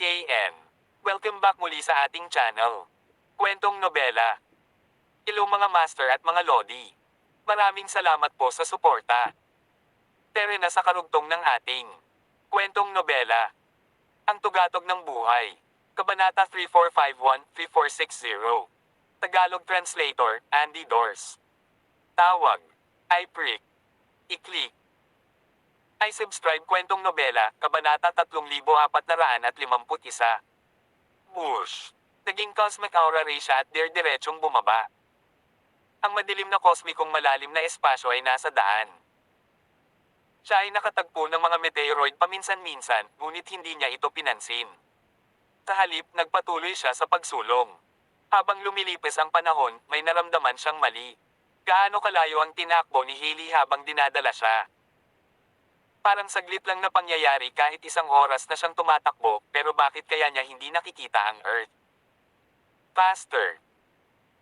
KN. Welcome back muli sa ating channel. Kwentong Nobela. Hello mga master at mga lodi. Maraming salamat po sa suporta. Tere na sa karugtong ng ating Kwentong Nobela. Ang Tugatog ng Buhay. Kabanata 3451-3460. Tagalog Translator, Andy Dors. Tawag. I-prick. I-click. I subscribe Kwentong Nobela, Kabanata 3451. Bush. Naging cosmic aura ray siya at diretsong bumaba. Ang madilim na kosmikong malalim na espasyo ay nasa daan. Siya ay nakatagpo ng mga meteoroid paminsan-minsan, ngunit hindi niya ito pinansin. Sa halip, nagpatuloy siya sa pagsulong. Habang lumilipis ang panahon, may naramdaman siyang mali. Gaano kalayo ang tinakbo ni Hailey habang dinadala siya? Parang saglit lang na pangyayari kahit isang oras na siyang tumatakbo, pero bakit kaya niya hindi nakikita ang Earth? Faster.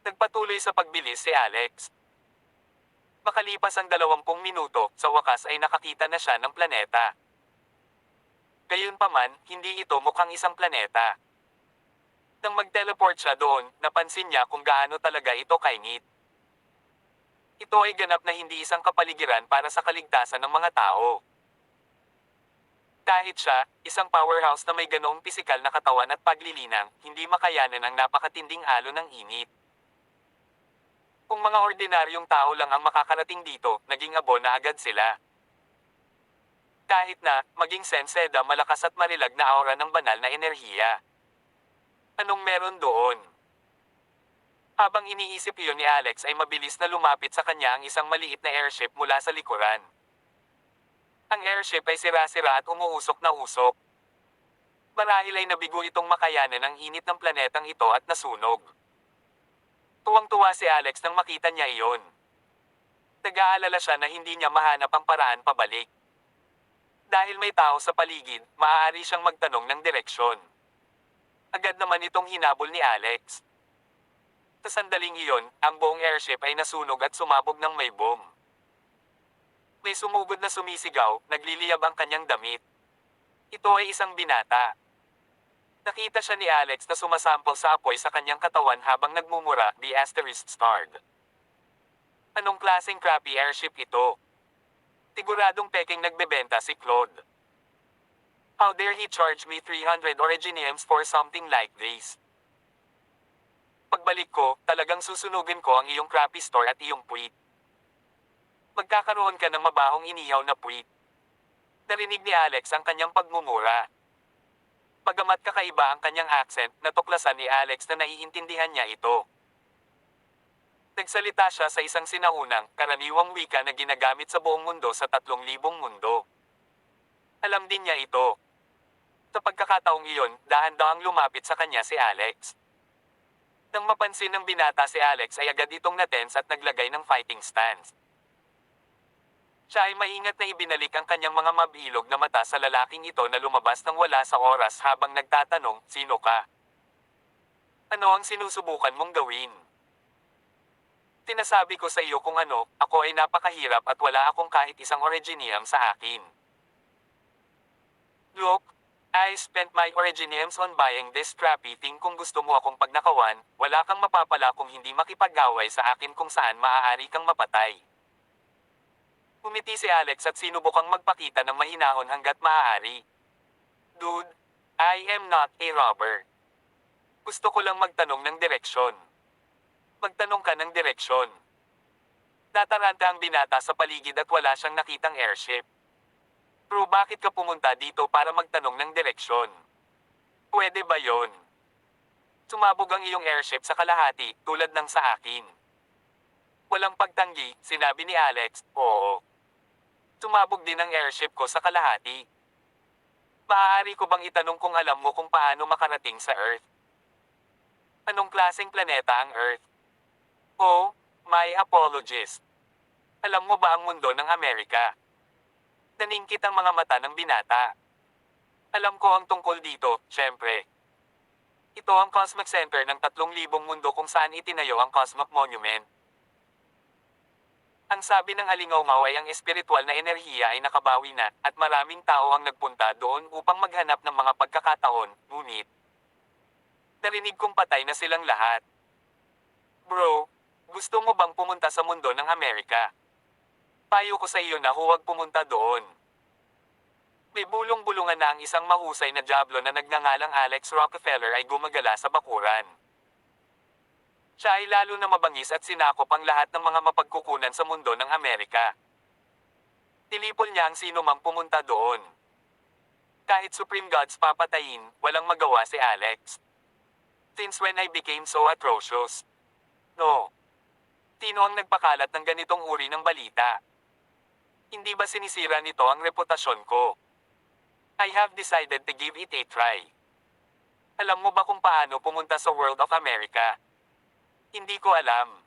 Nagpatuloy sa pagbilis si Alex. Makalipas ang 20 minuto, sa wakas ay nakakita na siya ng planeta. Gayunpaman, hindi ito mukhang isang planeta. Nang mag-teleport siya doon, napansin niya kung gaano talaga ito kainit. Ito ay ganap na hindi isang kapaligiran para sa kaligtasan ng mga tao. Kahit siya, isang powerhouse na may ganoong pisikal na katawan at paglilinang, hindi makayanan ang napakatinding alon ng init. Kung mga ordinaryong tao lang ang makakarating dito, naging abo na agad sila. Kahit na, maging Senseda malakas at marilag na aura ng banal na enerhiya. Anong meron doon? Habang iniisip iyon ni Alex ay mabilis na lumapit sa kanya ang isang maliit na airship mula sa likuran. Ang airship ay sira-sira at umuusok na usok. Marahil ay nabigo itong makayanan ang init ng planetang ito at nasunog. Tuwang-tuwa si Alex nang makita niya iyon. Nag-aalala siya na hindi niya mahanap ang paraan pabalik. Dahil may tao sa paligid, maaari siyang magtanong ng direksyon. Agad naman itong hinabol ni Alex. Sa sandaling iyon, ang buong airship ay nasunog at sumabog ng may bomb. May sumugod na sumisigaw, nagliliyab ang kanyang damit. Ito ay isang binata. Nakita siya ni Alex na sumasample sa apoy sa kanyang katawan habang nagmumura, the asterisk starred. Anong klaseng crappy airship ito? Siguradong peking nagbebenta si Claude. How dare he charge me 300 originiums for something like this? Pagbalik ko, talagang susunugin ko ang iyong crappy store at iyong puwit. Magkakaroon ka ng mabahong inihaw na puwit. Narinig ni Alex ang kanyang pagmumura. Bagamat kakaiba ang kanyang accent, natuklasan ni Alex na naiintindihan niya ito. Nagsalita siya sa isang sinaunang, karaniwang wika na ginagamit sa buong mundo sa 3,000 mundo. Alam din niya ito. Sa pagkakataong iyon, dahan-dahang lumapit sa kanya si Alex. Nang mapansin ng binata si Alex ay agad itong natense at naglagay ng fighting stance. Siya ay maingat na ibinalik ang kanyang mga mabilog na mata sa lalaking ito na lumabas nang wala sa oras habang nagtatanong, "Sino ka? Ano ang sinusubukan mong gawin?" "Tinasabi ko sa iyo kung ano, ako ay napakahirap at wala akong kahit isang originium sa akin. Look, I spent my originiums on buying this crappy thing. Kung gusto mo akong pagnakawan, wala kang mapapala kung hindi makipag-away sa akin kung saan maaari kang mapatay." Umiti si Alex at sinubukang magpakita ng mahinahon hanggat maaari. "Dude, I am not a robber. Gusto ko lang magtanong ng direksyon." "Magtanong ka ng direksyon." Nataranta ang binata sa paligid at wala siyang nakitang airship. "Bro, bakit ka pumunta dito para magtanong ng direksyon? Pwede ba yon? Sumabog ang iyong airship sa kalahati, tulad ng sa akin." Walang pagtanggi, sinabi ni Alex, "Oo. Sumabog din ang airship ko sa kalahati." "Maaari ko bang itanong kung alam mo kung paano makarating sa Earth? Anong klaseng planeta ang Earth?" "Oh, my apologies. Alam mo ba ang mundo ng Amerika?" Naningkit ang mga mata ng binata. "Alam ko ang tungkol dito, syempre. Ito ang Cosmic Center ng 3,000 mundo kung saan itinayo ang Cosmic Monument." Ang sabi ng Alingaw ay ang espiritual na enerhiya ay nakabawi na, at maraming tao ang nagpunta doon upang maghanap ng mga pagkakataon, ngunit narinig kong patay na silang lahat. Bro, gusto mo bang pumunta sa mundo ng Amerika? Payo ko sa iyo na huwag pumunta doon. May bulong-bulungan na ang isang mahusay na diablo na nagngangalang Alex Rockefeller ay gumagala sa bakuran. Siya ay lalo na mabangis at sinakop ang lahat ng mga mapagkukunan sa mundo ng Amerika. Tilipol niya ang sino mang pumunta doon. Kahit Supreme Gods papatayin, walang magawa si Alex. Since when I became so atrocious? No. Sino ang nagpakalat ng ganitong uri ng balita? Hindi ba sinisira nito ang reputasyon ko? I have decided to give it a try. Alam mo ba kung paano pumunta sa World of America? Hindi ko alam.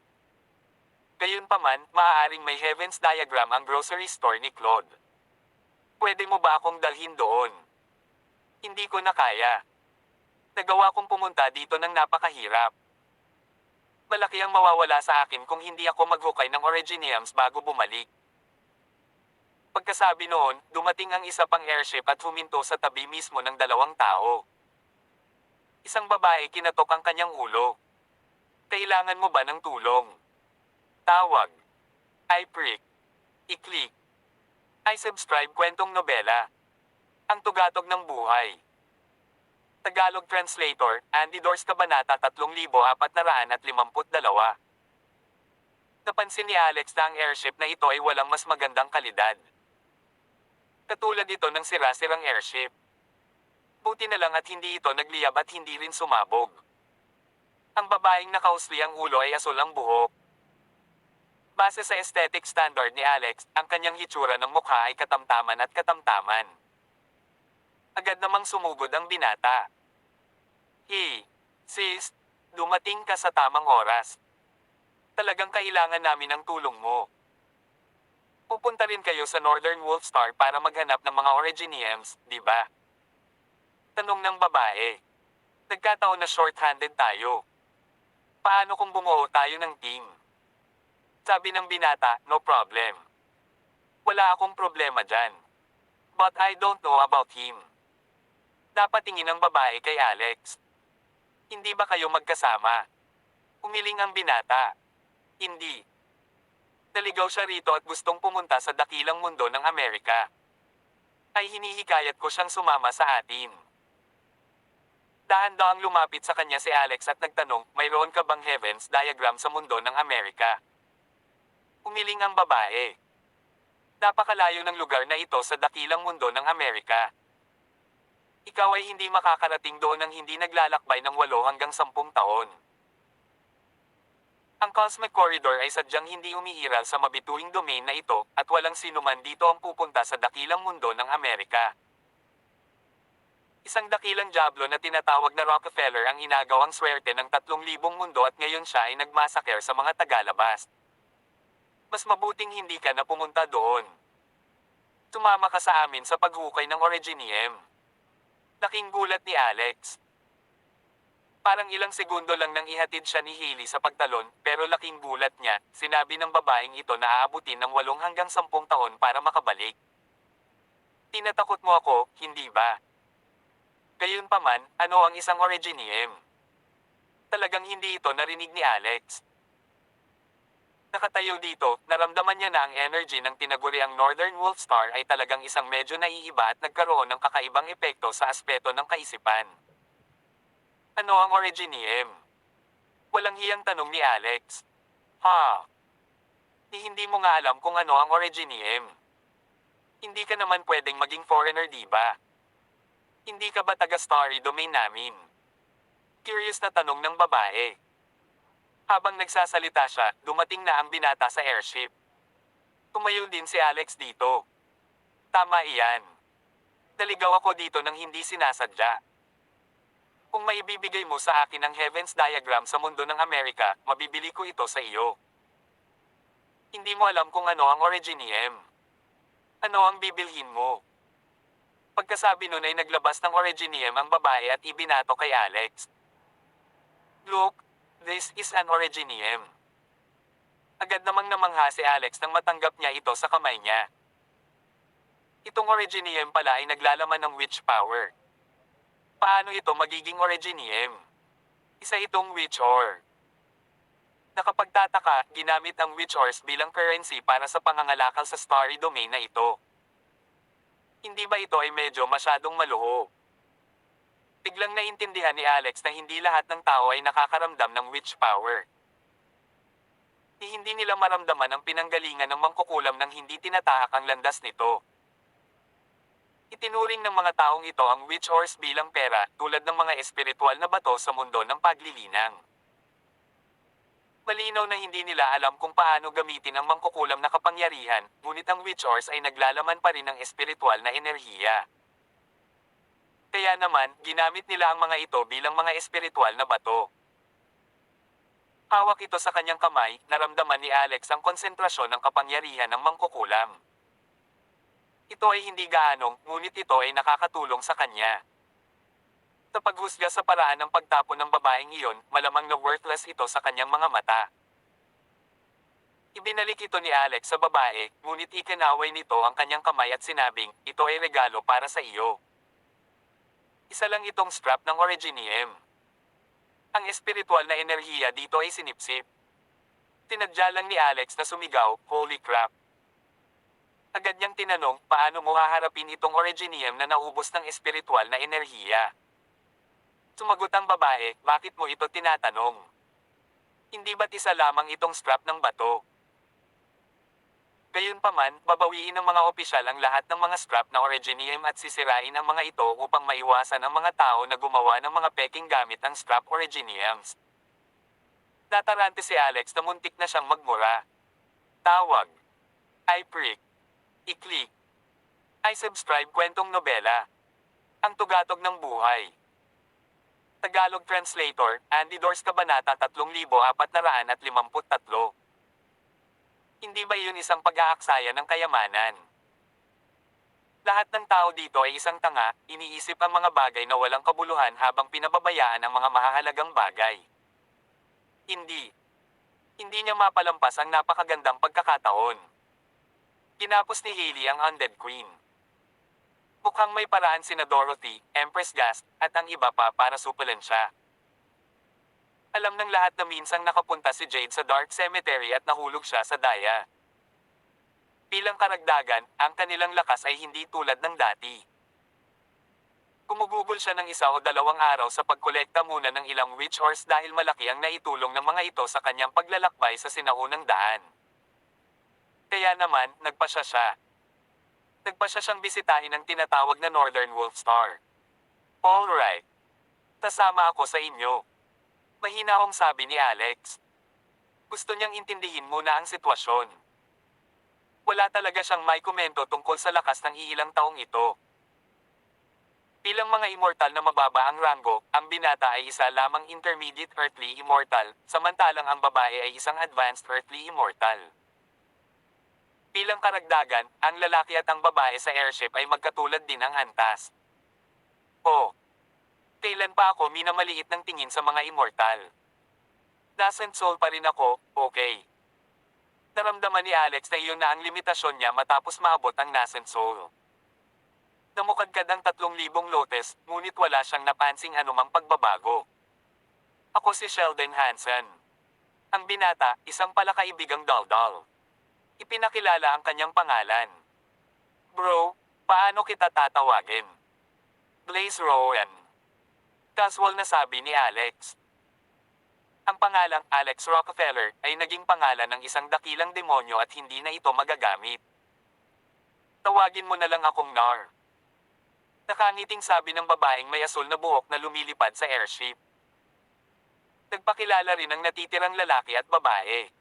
Gayunpaman, maaaring may heavens diagram ang grocery store ni Claude. Pwede mo ba akong dalhin doon? Hindi ko na kaya. Nagawa kong pumunta dito ng napakahirap. Malaki ang mawawala sa akin kung hindi ako maghukay ng Originiums bago bumalik. Pagkasabi noon, dumating ang isa pang airship at huminto sa tabi mismo ng dalawang tao. Isang babae kinatok ang kanyang ulo. Kailangan mo ba ng tulong? Tawag. I prick. I-click. I subscribe kwentong nobela. Ang tugatog ng buhay. Tagalog Translator, Andy Dors Kabanata 3452. Napansin ni Alex na ang airship na ito ay walang mas magandang kalidad. Katulad ito ng sira-sirang airship. Buti na lang at hindi ito nagliyab at hindi rin sumabog. Ang babaeng nakausli ang ulo ay asul ang buhok. Base sa aesthetic standard ni Alex, ang kanyang hitsura ng mukha ay katamtaman at katamtaman. Agad namang sumugod ang binata. Hey, sis, dumating ka sa tamang oras. Talagang kailangan namin ng tulong mo. Pupunta rin kayo sa Northern Wolf Star para maghanap ng mga Originiums, di ba? Tanong ng babae. Nagkataon na short-handed tayo. Paano kung bumuo tayo ng team? Sabi ng binata, no problem. Wala akong problema dyan. But I don't know about him. Dapat tingin ng babae kay Alex. Hindi ba kayo magkasama? Umiling ang binata. Hindi. Naligaw siya rito at gustong pumunta sa dakilang mundo ng Amerika. Ay hinihikayat ko siyang sumama sa atin. Dahan-dahang lumapit sa kanya si Alex at nagtanong, mayroon ka bang heavens diagram sa mundo ng Amerika? Umiling ang babae. Napakalayo ng lugar na ito sa dakilang mundo ng Amerika. Ikaw ay hindi makakarating doon ng hindi naglalakbay ng 8 hanggang 10 taon. Ang Cosmic Corridor ay sadyang hindi umiiral sa mabituing domain na ito, at walang sinuman dito ang pupunta sa dakilang mundo ng Amerika. Isang dakilang diablo na tinatawag na Rockefeller ang inagaw ang swerte ng 3,000 mundo at ngayon siya ay nagmasaker sa mga tagalabas. Mas mabuting hindi ka na pumunta doon. Tumama ka sa amin sa paghukay ng Originium. Laking gulat ni Alex. Parang ilang segundo lang nang ihatid siya ni Hailey sa pagtalon, pero laking gulat niya, sinabi ng babaeng ito na aabutin ng 8 hanggang 10 taon para makabalik. Tinatakot mo ako, hindi ba? Gayunpaman, ano ang isang Originium? Talagang hindi ito narinig ni Alex. Nakatayo dito, naramdaman niya na ang energy ng tinaguriang Northern Wolf Star ay talagang isang medyo naiiba at nagkaroon ng kakaibang epekto sa aspeto ng kaisipan. Ano ang Originium? Walang hiyang tanong ni Alex. Ha? Hindi mo nga alam kung ano ang Originium. Hindi ka naman pwedeng maging foreigner, di ba? Hindi ka ba taga-starry domain namin? Curious na tanong ng babae. Habang nagsasalita siya, dumating na ang binata sa airship. Tumayo din si Alex dito. Tama iyan. Naligaw ako dito nang hindi sinasadya. Kung maibibigay mo sa akin ang heavens diagram sa mundo ng Amerika, mabibili ko ito sa iyo. Hindi mo alam kung ano ang Originium. Ano ang bibilhin mo? Pagkasabi nun ay naglabas ng Originium ang babae at ibinato kay Alex. Look, this is an Originium. Agad namang namangha si Alex nang matanggap niya ito sa kamay niya. Itong Originium pala ay naglalaman ng witch power. Paano ito magiging Originium? Isa itong witch ore. Nakapagtataka, ginamit ang witch ores bilang currency para sa pangangalakal sa starry domain na ito. Hindi ba ito ay medyo masyadong maluho? Biglang naintindihan ni Alex na hindi lahat ng tao ay nakakaramdam ng witch power. Hindi nila maramdaman ang pinanggalingan ng mangkukulam ng hindi tinatahak ang landas nito. Itinuring ng mga taong ito ang witch ores bilang pera, tulad ng mga espiritual na bato sa mundo ng paglilinang. Malinaw na hindi nila alam kung paano gamitin ang mangkukulam na kapangyarihan, ngunit ang witch ores ay naglalaman pa rin ng espiritual na enerhiya. Kaya naman, ginamit nila ang mga ito bilang mga espiritual na bato. Hawak ito sa kanyang kamay, naramdaman ni Alex ang konsentrasyon ng kapangyarihan ng mangkukulam. Ito ay hindi gaanong, ngunit ito ay nakakatulong sa kanya. Sa paghusga sa paraan ng pagtapon ng babaeng iyon, malamang na worthless ito sa kanyang mga mata. Ibinalik ito ni Alex sa babae, ngunit ikinaway nito ang kanyang kamay at sinabing, ito ay regalo para sa iyo. Isa lang itong strap ng Originium. Ang espiritual na enerhiya dito ay sinipsip. Tinadya lang ni Alex na sumigaw, holy crap. Agad niyang tinanong, paano mo haharapin itong Originium na naubos ng espiritual na enerhiya? Sumagot ang babae, bakit mo ito tinatanong? Hindi ba't isa lamang itong strap ng bato? Gayunpaman, babawiin ng mga opisyal ang lahat ng mga strap na Originium at sisirain ang mga ito upang maiwasan ang mga tao na gumawa ng mga peking gamit ng strap Originiums. Natarante si Alex na muntik na siyang magmura. Tawag. I-prick. I-click. I-subscribe kwentong nobela. Ang tugatog ng buhay. Tagalog Translator, Andy Dors Kabanata 3453. Hindi ba yun isang pag-aaksaya ng kayamanan? Lahat ng tao dito ay isang tanga, iniisip ang mga bagay na walang kabuluhan habang pinababayaan ang mga mahahalagang bagay. Hindi. Hindi niya mapalampas ang napakagandang pagkakataon. Kinapos ni Hailey ang Undead Queen. Mukhang may paraan sina Dorothy, Empress Gast, at ang iba pa para supulan siya. Alam ng lahat na minsang nakapunta si Jade sa Dark Cemetery at nahulog siya sa daya. Bilang karagdagan, ang kanilang lakas ay hindi tulad ng dati. Gumugugol siya ng 1 o 2 araw sa pagkolekta muna ng ilang witch ores dahil malaki ang naitulong ng mga ito sa kanyang paglalakbay sa sinaunang daan. Kaya naman, nagpasya siya. Nagpasya siyang bisitahin ang tinatawag na Northern Wolf Star. Alright. Tasama ako sa inyo. Mahinahong sabi ni Alex. Gusto niyang intindihin muna ang sitwasyon. Wala talaga siyang may komento tungkol sa lakas ng iilang taong ito. Bilang mga immortal na mababa ang ranggo, ang binata ay isa lamang intermediate earthly immortal, samantalang ang babae ay isang advanced earthly immortal. Bilang karagdagan, ang lalaki at ang babae sa airship ay magkatulad din ang antas. Oh. Kailan pa ako minamaliit ng tingin sa mga immortal? Nascent soul pa rin ako, okay. Naramdaman ni Alex na iyon na ang limitasyon niya matapos maabot ang nascent soul. Namukadkad ang 3,000 lotes, ngunit wala siyang napansing anumang pagbabago. Ako si Sheldon Hansen. Ang binata, isang palakaibigang daldal. Ipinakilala ang kanyang pangalan. Bro, paano kita tatawagin? Blaze Rowan. Casual na sabi ni Alex. Ang pangalang Alex Rockefeller ay naging pangalan ng isang dakilang demonyo at hindi na ito magagamit. Tawagin mo na lang akong Nar. Nakangiting sabi ng babaeng may asul na buhok na lumilipad sa airship. Nagpakilala rin ang natitirang lalaki at babae.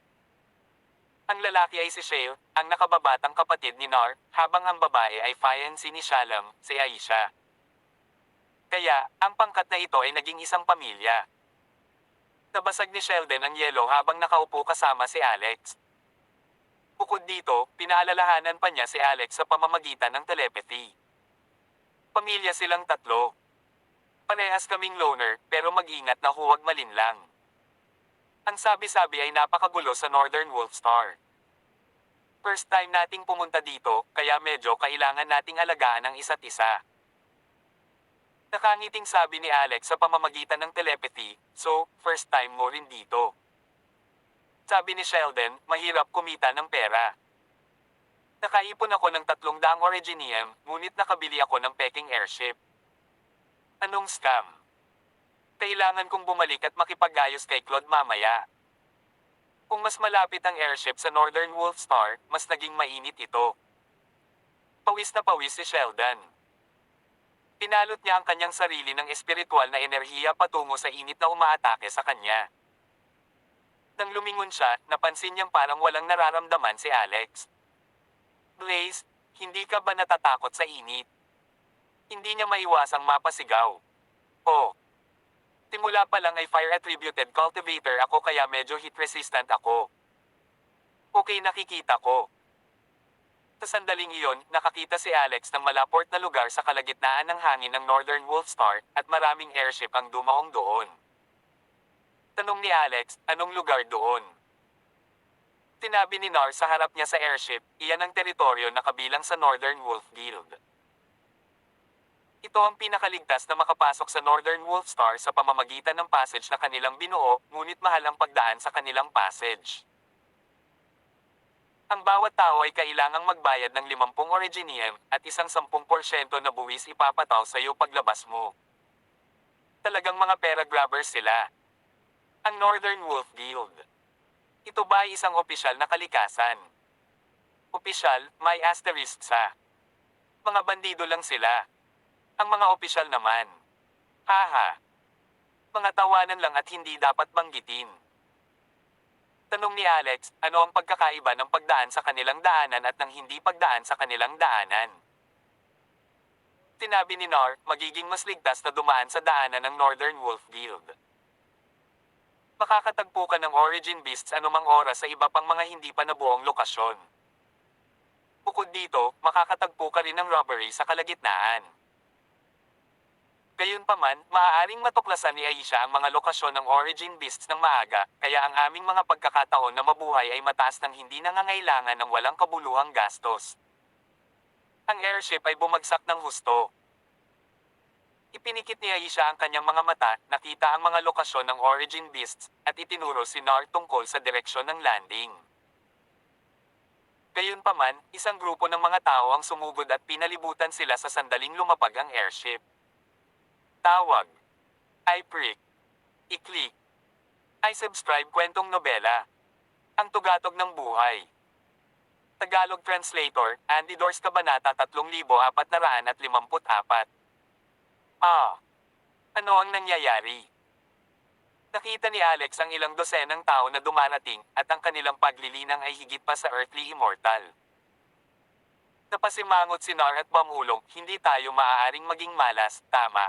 Ang lalaki ay si Shale, ang nakababatang kapatid ni Nar, habang ang babae ay fiancé ni Shalom, si Aisha. Kaya, ang pangkat na ito ay naging isang pamilya. Nabasag ni Sheldon ang yelo habang nakaupo kasama si Alex. Bukod dito, pinaalalahanan pa niya si Alex sa pamamagitan ng telepathy. Pamilya silang 3. Parehas kaming loner, pero mag-ingat na huwag malinlang. Ang sabi-sabi ay napakagulo sa Northern Wolf Star. First time nating pumunta dito, kaya medyo kailangan nating alagaan ang isa't isa. Nakangiting sabi ni Alex sa pamamagitan ng telepathy, so, first time mo rin dito. Sabi ni Sheldon, mahirap kumita ng pera. Nakaipon ako ng 300 originium, ngunit nakabili ako ng peking airship. Anong scam? Kailangan kong bumalik at makipag-ayos kay Claude mamaya. Kung mas malapit ang airship sa Northern Wolf Star, mas naging mainit ito. Pawis na pawis si Sheldon. Pinalot niya ang kanyang sarili ng espiritual na enerhiya patungo sa init na umaatake sa kanya. Nang lumingon siya, napansin niyang parang walang nararamdaman si Alex. Blaze, hindi ka ba natatakot sa init? Hindi niya maiwasang mapasigaw. Oh. Simula pa lang ay fire-attributed cultivator ako kaya medyo heat-resistant ako. Okay, nakikita ko. Sa sandaling iyon, nakakita si Alex ng malaport na lugar sa kalagitnaan ng hangin ng Northern Wolf Star at maraming airship ang dumaong doon. Tanong ni Alex, anong lugar doon? Sinabi ni Nar sa harap niya sa airship, iyan ang teritoryo na kabilang sa Northern Wolf Guild. Ito ang pinakaligtas na makapasok sa Northern Wolf Star sa pamamagitan ng passage na kanilang binuo, ngunit mahal ang pagdaan sa kanilang passage. Ang bawat tao ay kailangang magbayad ng 50 originium at isang 10% na buwis ipapataw sa iyo paglabas mo. Talagang mga pera grabbers sila. Ang Northern Wolf Guild. Ito ba ay isang opisyal na kalikasan? Opisyal, may asterisk sa. Mga bandido lang sila. Ang mga opisyal naman. Haha. Mga tawanan lang at hindi dapat banggitin. Tanong ni Alex, ano ang pagkakaiba ng pagdaan sa kanilang daanan at ng hindi pagdaan sa kanilang daanan? Sinabi ni Nar, magiging mas ligtas na dumaan sa daanan ng Northern Wolf Guild. Makakatagpo ka ng Origin Beasts anumang oras sa iba pang mga hindi pa nabuong lokasyon. Bukod dito, makakatagpo ka rin ng robbery sa kalagitnaan. Gayunpaman, maaaring matuklasan ni Aisha ang mga lokasyon ng Origin Beasts ng maaga, kaya ang aming mga pagkakataon na mabuhay ay mataas ng hindi nangangailangan ng walang kabuluhang gastos. Ang airship ay bumagsak ng husto. Ipinikit ni Aisha ang kanyang mga mata, nakita ang mga lokasyon ng Origin Beasts, at itinuro si Nar tungkol sa direksyon ng landing. Gayunpaman, isang grupo ng mga tao ang sumugod at pinalibutan sila sa sandaling lumapag ang airship. Tawag. I-prick. I-click. I-subscribe kwentong nobela. Ang tugatog ng buhay. Tagalog Translator, Andy Dors Kabanata 3454. Ano ang nangyayari? Nakita ni Alex ang ilang dosenang tao na dumarating at ang kanilang paglilinang ay higit pa sa earthly immortal. Napasimangot si Nar at Bamulong, hindi tayo maaaring maging malas, tama.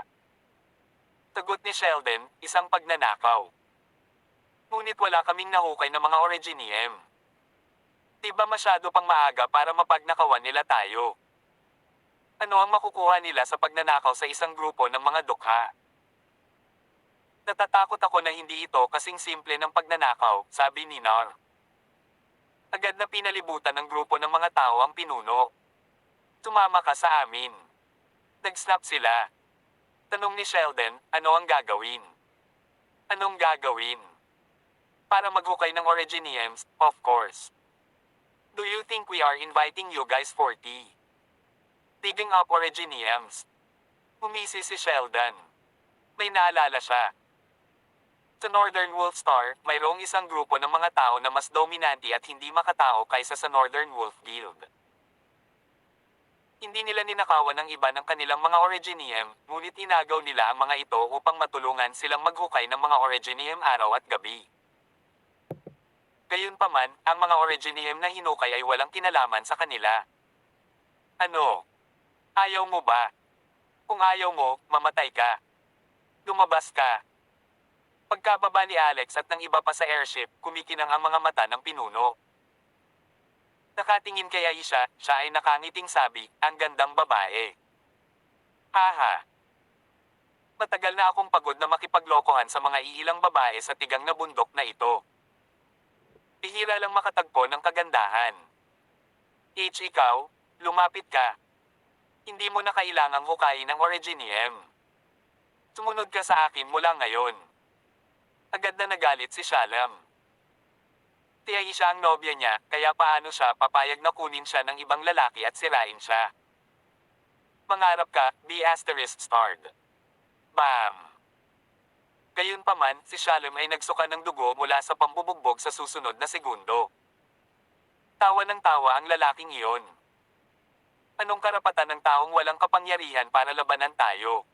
Sagot ni Sheldon, isang pagnanakaw. Ngunit wala kaming nahukay na mga originium. Diba masyado pang maaga para mapagnakawan nila tayo? Ano ang makukuha nila sa pagnanakaw sa isang grupo ng mga dukha? Natatakot ako na hindi ito kasing simple ng pagnanakaw, sabi ni Nar. Agad na pinalibutan ng grupo ng mga tao ang pinuno. Sumama ka sa amin. Nag-snap sila. Tanong ni Sheldon, ano ang gagawin? Anong gagawin? Para maghukay ng originiums, of course. Do you think we are inviting you guys for tea? Digging up originiums. Umisi si Sheldon. May naalala siya. Sa Northern Wolf Star, mayroong isang grupo ng mga tao na mas dominante at hindi makatao kaysa sa Northern Wolf Guild. Hindi nila ninakawan ng iba ng kanilang mga originium, ngunit inagaw nila ang mga ito upang matulungan silang maghukay ng mga originium araw at gabi. Gayunpaman, ang mga originium na hinukay ay walang kinalaman sa kanila. Ano? Ayaw mo ba? Kung ayaw mo, mamatay ka. Lumabas ka. Pagkababa ni Alex at ng iba pa sa airship, kumikinang ang mga mata ng pinuno. Nakatingin kay Aisha, siya ay nakangiting sabi, ang gandang babae. Haha. Matagal na akong pagod na makipaglokohan sa mga iilang babae sa tigang na bundok na ito. Bihira lang makatagpo ng kagandahan. Ikaw, lumapit ka. Hindi mo na kailangang hukayin ang Originium. Sumunod ka sa akin mula ngayon. Agad na nagalit si Shalom. Tiyay siya ang nobya niya, kaya paano siya papayag na kunin siya ng ibang lalaki at sirain siya. Mangarap ka, B****. Bam! Gayunpaman, si Shalom ay nagsuka ng dugo mula sa pambubugbog sa susunod na segundo. Tawa ng tawa ang lalaking iyon. Anong karapatan ng taong walang kapangyarihan para labanan tayo?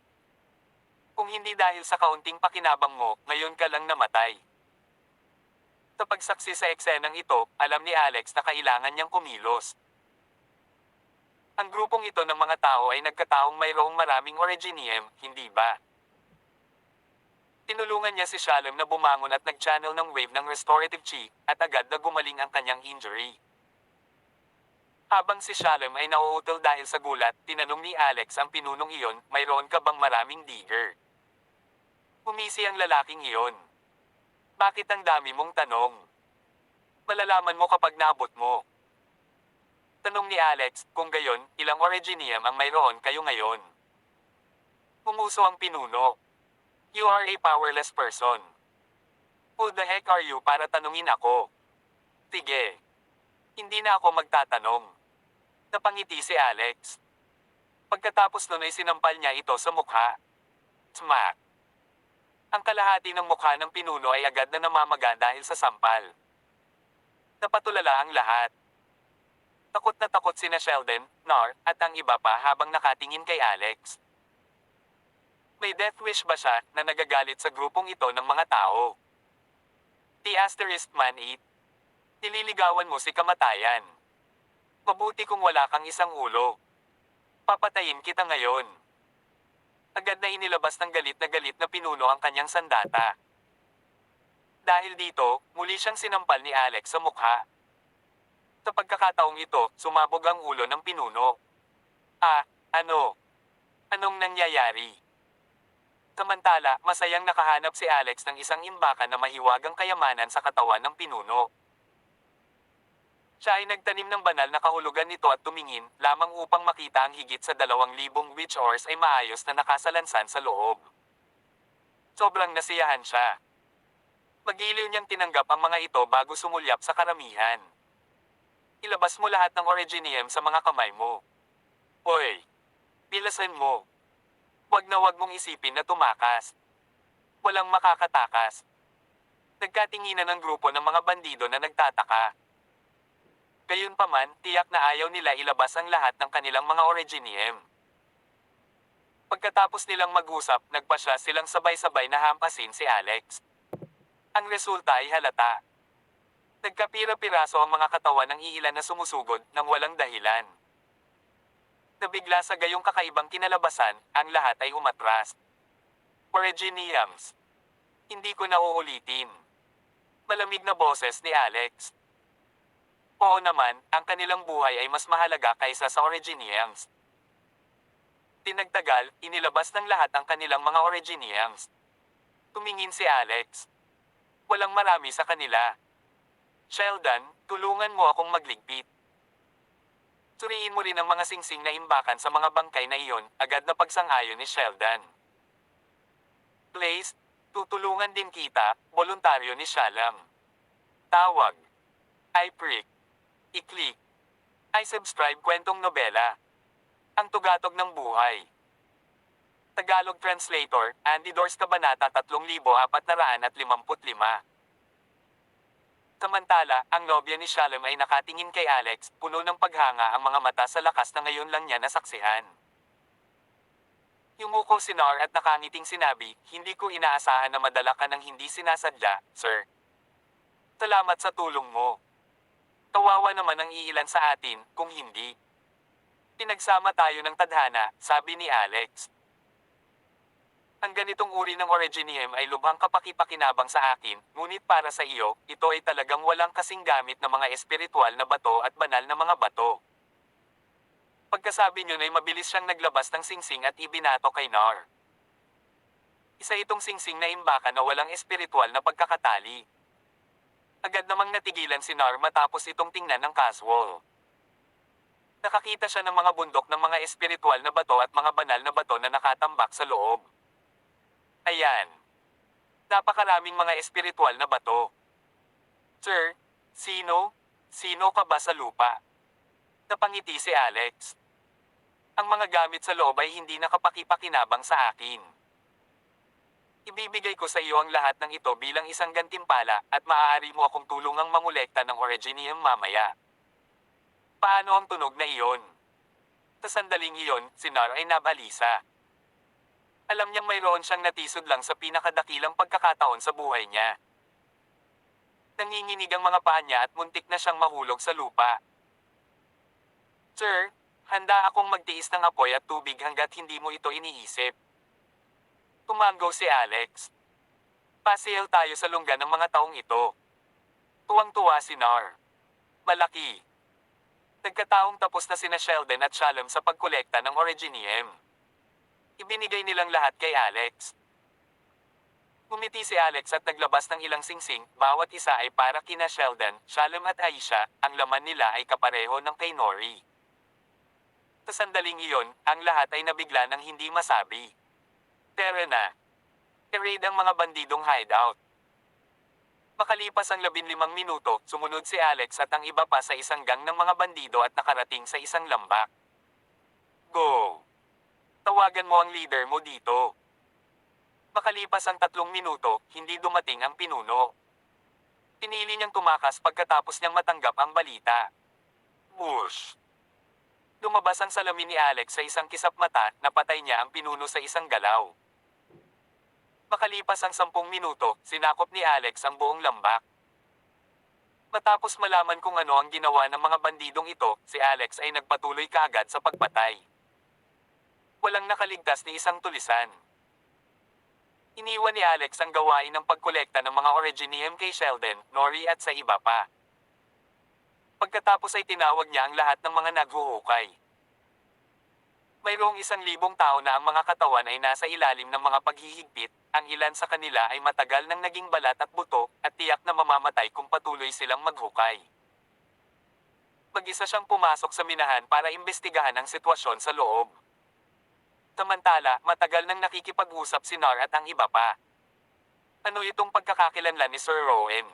Kung hindi dahil sa kaunting pakinabang mo, ngayon ka lang namatay. Sa pagsaksi sa eksenang ito, alam ni Alex na kailangan niyang kumilos. Ang grupong ito ng mga tao ay nagkataong mayroong maraming Originium, hindi ba? Tinulungan niya si Shalom na bumangon at nag-channel ng wave ng restorative chi, at agad na gumaling ang kanyang injury. Habang si Shalom ay nauutol dahil sa gulat, tinanong ni Alex ang pinunong iyon, mayroon ka bang maraming digger? Humisi ang lalaking iyon. Bakit ang dami mong tanong? Malalaman mo kapag naabot mo. Tanong ni Alex, kung gayon, ilang Originium ang mayroon kayo ngayon? Pumuso ang pinuno. You are a powerless person. Who the heck are you para tanungin ako? Sige. Hindi na ako magtatanong. Napangiti si Alex. Pagkatapos nun ay sinampal niya ito sa mukha. Smack. Ang kalahati ng mukha ng pinuno ay agad na namamaga dahil sa sampal. Napatulala ang lahat. Takot na takot sina Sheldon, Nar, at ang iba pa habang nakatingin kay Alex. May death wish ba siya na nagagalit sa grupong ito ng mga tao? **man eat. Nililigawan mo si kamatayan. Mabuti kung wala kang isang ulo. Papatayin kita ngayon. Agad na inilabas ng galit na pinuno ang kanyang sandata. Dahil dito, muli siyang sinampal ni Alex sa mukha. Sa pagkakataong ito, sumabog ang ulo ng pinuno. Ano? Anong nangyayari? Samantala, masayang nakahanap si Alex ng isang imbakan na mahiwagang kayamanan sa katawan ng pinuno. Siya ay nagtanim ng banal na kahulugan nito at tumingin, lamang upang makita ang higit sa 2,000 witch ores ay maayos na nakasalansan sa loob. Sobrang nasiyahan siya. Magiliw niyang tinanggap ang mga ito bago sumulyap sa karamihan. Ilabas mo lahat ng Originium sa mga kamay mo. Hoy! Bilasan mo. Wag mong isipin na tumakas. Walang makakatakas. Nagkatinginan ng grupo ng mga bandido na nagtataka. Gayunpaman, tiyak na ayaw nila ilabas ang lahat ng kanilang mga Originium. Pagkatapos nilang mag-usap, nagpasya silang sabay-sabay na hampasin si Alex. Ang resulta ay halata. Nagkapira-piraso ang mga katawan ng iilan na sumusugod nang walang dahilan. Nabigla sa gayong kakaibang kinalabasan, ang lahat ay umatras. Originiums. Hindi ko na uulitin. Malamig na boses ni Alex. Oo naman, ang kanilang buhay ay mas mahalaga kaysa sa Originiums. Tinagtagal, inilabas ng lahat ang kanilang mga Originiums. Tumingin si Alex. Walang marami sa kanila. Sheldon, tulungan mo akong magligpit. Suriin mo rin ang mga singsing na imbakan sa mga bangkay na iyon, agad na pagsang-ayon ni Sheldon. Place, tutulungan din kita, voluntaryo ni Shalom. Tawag. I-prick. I-click. I-subscribe kwentong nobela. Ang tugatog ng buhay. Tagalog Translator, Andy Dors Kabanata 3455. Samantala, ang nobya ni Shalom ay nakatingin kay Alex, puno ng paghanga ang mga mata sa lakas na ngayon lang niya nasaksihan. Yumuko si Nar at nakangiting sinabi, hindi ko inaasahan na madala ka ng hindi sinasadya, sir. Salamat sa tulong mo. Kawawa naman ang iilan sa atin, kung hindi. Pinagsama tayo ng tadhana, sabi ni Alex. Ang ganitong uri ng Originium ay lubhang kapaki-pakinabang sa akin, ngunit para sa iyo, ito ay talagang walang kasing gamit na mga espiritual na bato at banal na mga bato. Pagkasabi niyo ay mabilis siyang naglabas ng singsing at ibinato kay Nar. Isa itong singsing na imbaka na walang espiritual na pagkakatali. Agad namang natigilan si Nar matapos itong tingnan ng casual. Nakakita siya ng mga bundok ng mga espiritual na bato at mga banal na bato na nakatambak sa loob. Ayan. Napakaraming mga espiritual na bato. Sir, sino? Sino ka ba sa lupa? Napangiti si Alex. Ang mga gamit sa loob ay hindi nakapakipakinabang sa akin. Ibibigay ko sa iyo ang lahat ng ito bilang isang gantimpala at maaari mo akong tulungang mangolekta ng Originium mamaya. Paano ang tunog na iyon? Sa sandaling iyon, si Nar ay nabalisa. Alam niyang mayroon siyang natisod lang sa pinakadakilang pagkakataon sa buhay niya. Nanginginig ang mga paa niya at muntik na siyang mahulog sa lupa. Sir, handa akong magtiis ng apoy at tubig hanggat hindi mo ito iniisip. Tumango si Alex. Pasayaw tayo sa lungga ng mga taong ito. Tuwang-tuwa si Nar. Malaki. Nagkataong tapos na sina Sheldon at Shalom sa pagkolekta ng Originium. Ibinigay nilang lahat kay Alex. Ngumiti si Alex at naglabas ng ilang singsing, bawat isa ay para kina Sheldon, Shalom at Aisha, ang laman nila ay kapareho ng kay Nori. Sa sandaling iyon, ang lahat ay nabigla ng hindi masabi. Tara na. I-raid ang mga bandidong hideout. Makalipas ang 15 minuto, sumunod si Alex at ang iba pa sa isang gang ng mga bandido at nakarating sa isang lambak. Go! Tawagan mo ang leader mo dito. Makalipas ang 3 minuto, hindi dumating ang pinuno. Pinili niyang tumakas pagkatapos niyang matanggap ang balita. Whoosh! Lumabas ang salamin ni Alex sa isang kisap mata, napatay niya ang pinuno sa isang galaw. Makalipas ang 10 minuto, sinakop ni Alex ang buong lambak. Matapos malaman kung ano ang ginawa ng mga bandidong ito, si Alex ay nagpatuloy kaagad sa pagpatay. Walang nakaligtas ni isang tulisan. Iniwan ni Alex ang gawain ng pagkolekta ng mga Originium kay Sheldon, Nori at sa iba pa. Pagkatapos ay tinawag niya ang lahat ng mga naghuhukay. Mayroong 1,000 tao na ang mga katawan ay nasa ilalim ng mga paghihigpit, ang ilan sa kanila ay matagal nang naging balat at buto, at tiyak na mamamatay kung patuloy silang maghukay. Mag-isa siyang pumasok sa minahan para imbestigahan ang sitwasyon sa loob. Samantala, matagal nang nakikipag-usap si Nar at ang iba pa. Ano itong pagkakakilanlan ni Sir Rowan?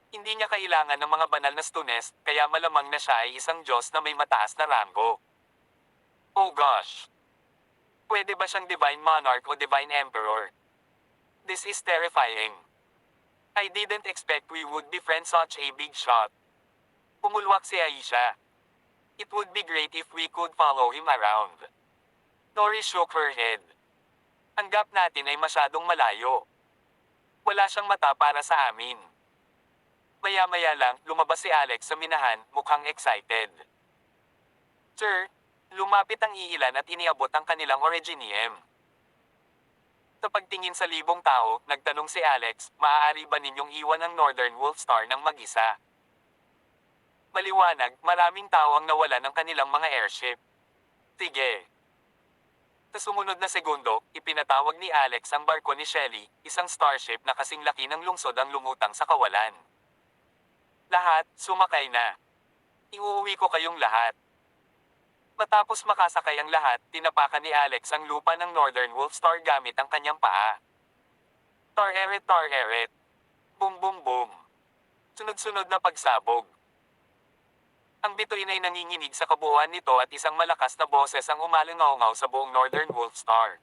Hindi niya kailangan ng mga banal na stunes, kaya malamang na siya ay isang Diyos na may mataas na rango. Oh gosh! Pwede ba siyang Divine Monarch o Divine Emperor? This is terrifying. I didn't expect we would befriend such a big shot. Pumulwak si Aisha. It would be great if we could follow him around. Nori shook her head. Ang gap natin ay masyadong malayo. Wala siyang mata para sa amin. Maya-maya lang, lumabas si Alex sa minahan, mukhang excited. Sir, lumapit ang iilan at iniabot ang kanilang Originium. Sa pagtingin sa 1,000 tao, nagtanong si Alex, maaari ba ninyong iwan ang Northern Wolf Star ng mag-isa? Maliwanag, maraming tao ang nawala ng kanilang mga airship. Sige. Sa sumunod na segundo, ipinatawag ni Alex ang barko ni Shelly, isang starship na kasing laki ng lungsod ang lumutang sa kawalan. Lahat, sumakay na. Iuuwi ko kayong lahat. Matapos makasakay ang lahat, tinapakan ni Alex ang lupa ng Northern Wolf Star gamit ang kanyang paa. Tar-eret, tar-eret. Boom boom boom. Sunod-sunod na pagsabog. Ang bituin ay nanginginig sa kabuuan nito at isang malakas na boses ang umalingaw sa buong Northern Wolf Star.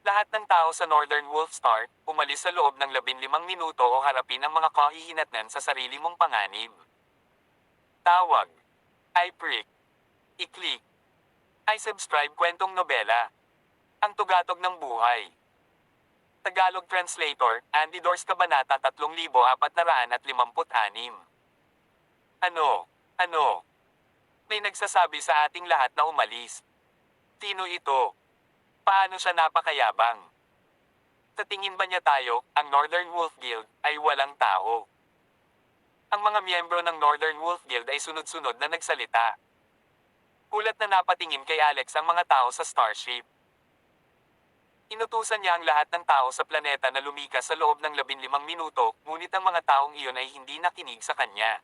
Lahat ng tao sa Northern Wolf Star, umalis sa loob ng 15 minuto o harapin ang mga kahihinatnan sa sarili mong panganib. Tawag. I-prick. I-click. I-subscribe kwentong nobela. Ang tugatog ng buhay. Tagalog Translator, Andy Dors Kabanata 3456. Ano? May nagsasabi sa ating lahat na umalis. Sino ito? Paano siya napakayabang? Sa tingin ba niya tayo, ang Northern Wolf Guild, ay walang tao? Ang mga miyembro ng Northern Wolf Guild ay sunod-sunod na nagsalita. Kulat na napatingin kay Alex ang mga tao sa starship. Inutusan niya ang lahat ng tao sa planeta na lumikas sa loob ng 15 minuto, ngunit ang mga taong iyon ay hindi nakinig sa kanya.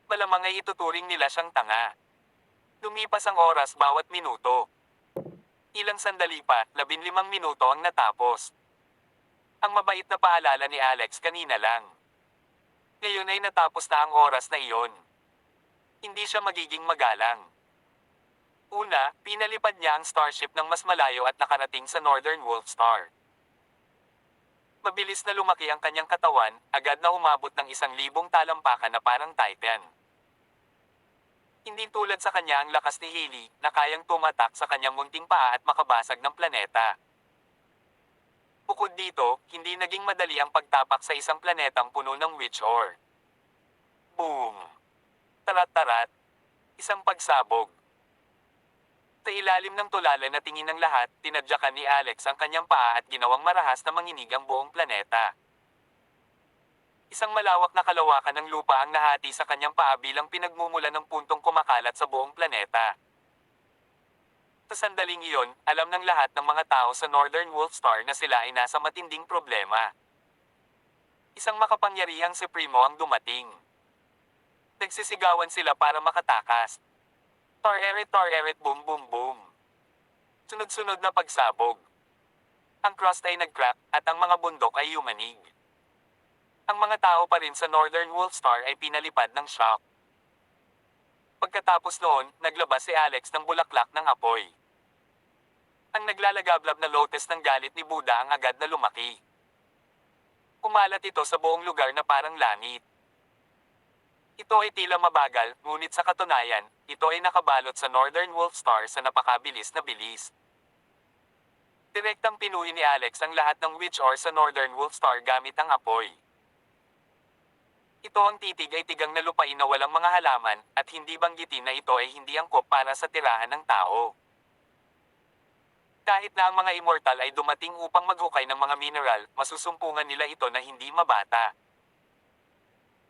Malamang ay ituturing nila siyang tanga. Lumipas ang oras bawat minuto. Ilang sandali pa, 15 minuto ang natapos. Ang mabait na paalala ni Alex kanina lang. Ngayon ay natapos na ang oras na iyon. Hindi siya magiging magalang. Una, pinalipad niya ang starship ng mas malayo at nakarating sa Northern Wolf Star. Mabilis na lumaki ang kanyang katawan, agad na umabot ng 1,000 talampakan na parang Titan. Hindi tulad sa kanya ang lakas ni Haley, na kayang tumatak sa kanyang munting paa at makabasag ng planeta. Bukod dito, hindi naging madali ang pagtapak sa isang planetang puno ng witch ore. Boom! Tarat-tarat. Isang pagsabog. Sa ilalim ng tulalan na tingin ng lahat, tinadyakan ni Alex ang kanyang paa at ginawang marahas na manginig ang buong planeta. Isang malawak na kalawakan ng lupa ang nahati sa kanyang paa bilang pinagmumulan ng puntong kumakalat sa buong planeta. Sa sandaling iyon, alam ng lahat ng mga tao sa Northern Wolf Star na sila ay nasa matinding problema. Isang makapangyarihang Supremo ang dumating. Nagsisigawan sila para makatakas. Tar eret boom boom boom. Sunod-sunod na pagsabog. Ang crust ay nag-crack at ang mga bundok ay yumanig. Ang mga tao pa rin sa Northern Wolf Star ay pinalipad ng shock. Pagkatapos noon, naglabas si Alex ng bulaklak ng apoy. Ang naglalagablab na lotus ng galit ni Buddha ang agad na lumaki. Kumalat ito sa buong lugar na parang langit. Ito ay tila mabagal, ngunit sa katunayan, ito ay nakabalot sa Northern Wolf Star sa napakabilis na bilis. Direktang pinuhi ni Alex ang lahat ng witch ore sa Northern Wolf Star gamit ang apoy. Ito ang titig ay tigang na lupain na walang mga halaman, at hindi banggitin na ito ay hindi angkop para sa tirahan ng tao. Kahit na ang mga immortal ay dumating upang maghukay ng mga mineral, masusumpungan nila ito na hindi mabata.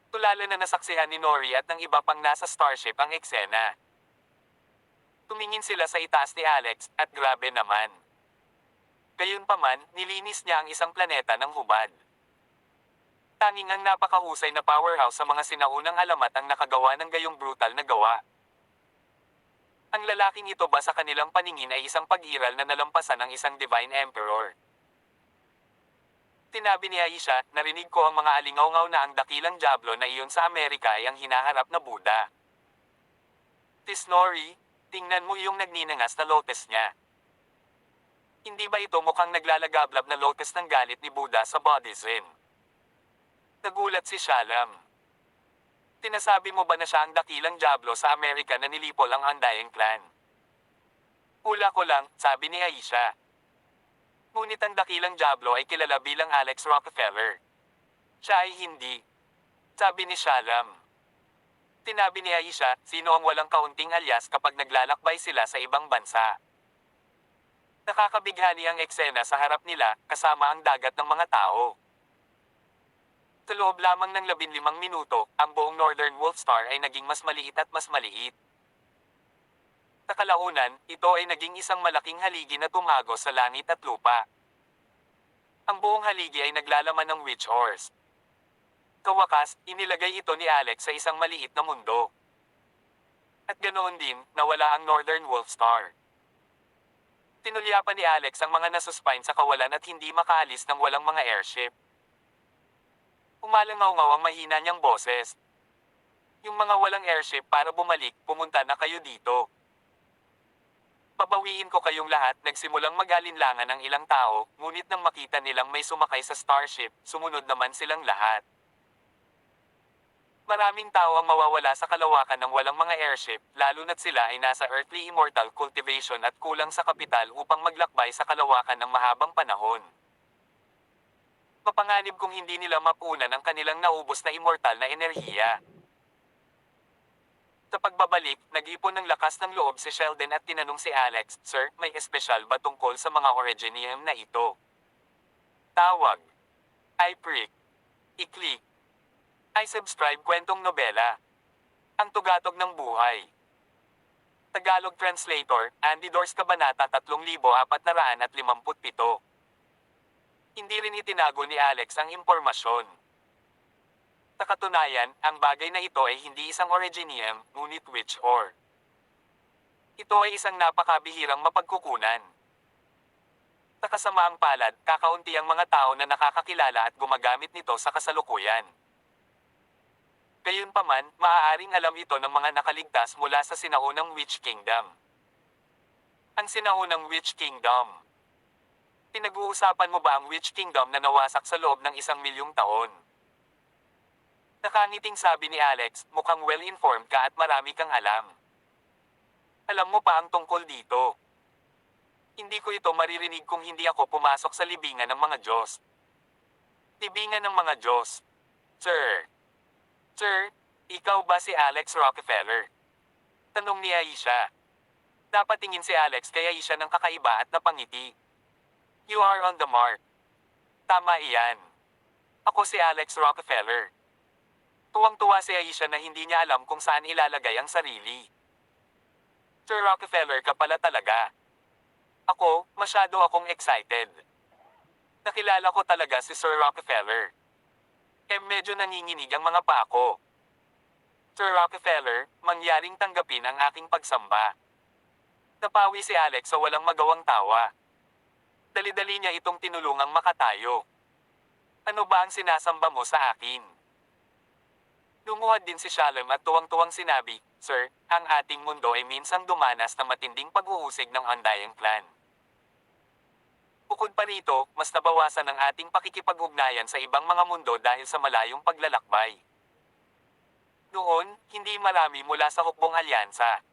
Tulala na nasaksihan ni Nori at ng iba pang nasa starship ang eksena. Tumingin sila sa itaas ni Alex, at grabe naman. Gayunpaman, nilinis niya ang isang planeta ng hubad. Tanging ang napakahusay na powerhouse sa mga sinaunang alamat ang nakagawa ng gayong brutal na gawa. Ang lalaking ito ba sa kanilang paningin ay isang pag-iral na nalampasan ng isang Divine Emperor. Tinabi ni Aisha, narinig ko ang mga alingaw-ngaw na ang dakilang diablo na iyon sa Amerika ay ang hinaharap na Buddha. Tisnori, tingnan mo yung nagninangas na lotus niya. Hindi ba ito mukhang naglalagablab na lotus ng galit ni Buddha sa Buddhism? Nagulat si Shalom. Tinasabi mo ba na siya ang dakilang diablo sa Amerika na nilipol ang Undying Clan? Hula ko lang, sabi ni Aisha. Ngunit ang dakilang diablo ay kilala bilang Alex Rockefeller. Siya ay hindi. Sabi ni Shalom. Tinabi ni Aisha, sino ang walang kaunting alias kapag naglalakbay sila sa ibang bansa? Nakakabighani ang eksena sa harap nila, kasama ang dagat ng mga tao. Sa loob lamang ng 15 minuto, ang buong Northern Wolf Star ay naging mas maliit at mas maliit. Sa kalaunan, ito ay naging isang malaking haligi na tumagos sa langit at lupa. Ang buong haligi ay naglalaman ng witch ores. Kawakas, inilagay ito ni Alex sa isang maliit na mundo. At ganoon din, nawala ang Northern Wolf Star. Tinulyapan ni Alex ang mga nasuspine sa kawalan at hindi makaalis ng walang mga airship. Umalangaw-ngaw ang mahina niyang boses. Yung mga walang airship para bumalik, pumunta na kayo dito. Pabawiin ko kayong lahat, nagsimulang mag-alinlangan ang ilang tao, ngunit nang makita nilang may sumakay sa starship, sumunod naman silang lahat. Maraming tao ang mawawala sa kalawakan ng walang mga airship, lalo na't sila ay nasa earthly immortal cultivation at kulang sa kapital upang maglakbay sa kalawakan ng mahabang panahon. Mapanganib kung hindi nila mapunan ang kanilang naubos na immortal na enerhiya. Sa pagbabalik, nag-ipon ng lakas ng loob si Sheldon at tinanong si Alex, Sir, may espesyal ba tungkol sa mga Originium na ito? Tawag. I-prick. I-click. I-subscribe kwentong nobela. Ang tugatog ng buhay. Tagalog Translator, Andy Dors Kabanata 3457. Hindi rin itinago ni Alex ang impormasyon. Sa katunayan, ang bagay na ito ay hindi isang originium, ngunit which or. Ito ay isang napakabihirang mapagkukunan. Sa kasamaang palad, kakaunti ang mga tao na nakakakilala at gumagamit nito sa kasalukuyan. Gayunpaman, maaaring alam ito ng mga nakaligtas mula sa sinaunang Witch Kingdom. Ang sinaunang Witch Kingdom. Pinag-uusapan mo ba ang Witch Kingdom na nawasak sa loob ng 1,000,000 taon? Nakangiting sabi ni Alex, mukhang well-informed ka at marami kang alam. Alam mo pa ang tungkol dito. Hindi ko ito maririnig kung hindi ako pumasok sa libingan ng mga Diyos. Libingan ng mga Diyos. Sir. Sir, ikaw ba si Alex Rockefeller? Tanong ni Aisha. Napatingin si Alex kay Aisha ng kakaiba at napangiti. You are on the mark. Tama iyan. Ako si Alex Rockefeller. Tuwang-tuwa si Aisha na hindi niya alam kung saan ilalagay ang sarili. Sir Rockefeller ka pala talaga. Ako, masyado akong excited. Nakilala ko talaga si Sir Rockefeller. Medyo nanginginig ang mga paa ko. Sir Rockefeller, mangyaring tanggapin ang aking pagsamba. Napawi si Alex sa walang magawang tawa. Dali-dali niya itong tinulungang makatayo. Ano ba ang sinasamba mo sa akin? Lumuhad din si Shalom at tuwang-tuwang sinabi, Sir, ang ating mundo ay minsang dumanas na matinding pag-uusig ng Undying Clan. Bukod pa rito, mas nabawasan ang ating pakikipag-ugnayan sa ibang mga mundo dahil sa malayong paglalakbay. Noon, hindi marami mula sa hukbong alyansa.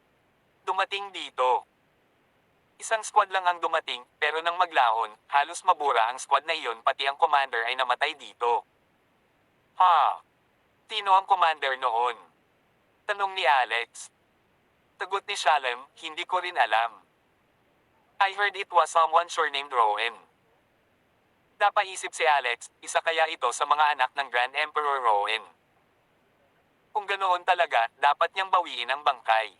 Dumating dito. Isang squad lang ang dumating, pero nang maglaon, halos mabura ang squad na iyon pati ang commander ay namatay dito. Ha? Sino ang commander noon? Tanong ni Alex. Sagot ni Shalom, hindi ko rin alam. I heard it was someone sure named Rowan. Napaisip si Alex, isa kaya ito sa mga anak ng Grand Emperor Rowan. Kung ganoon talaga, dapat niyang bawiin ang bangkay.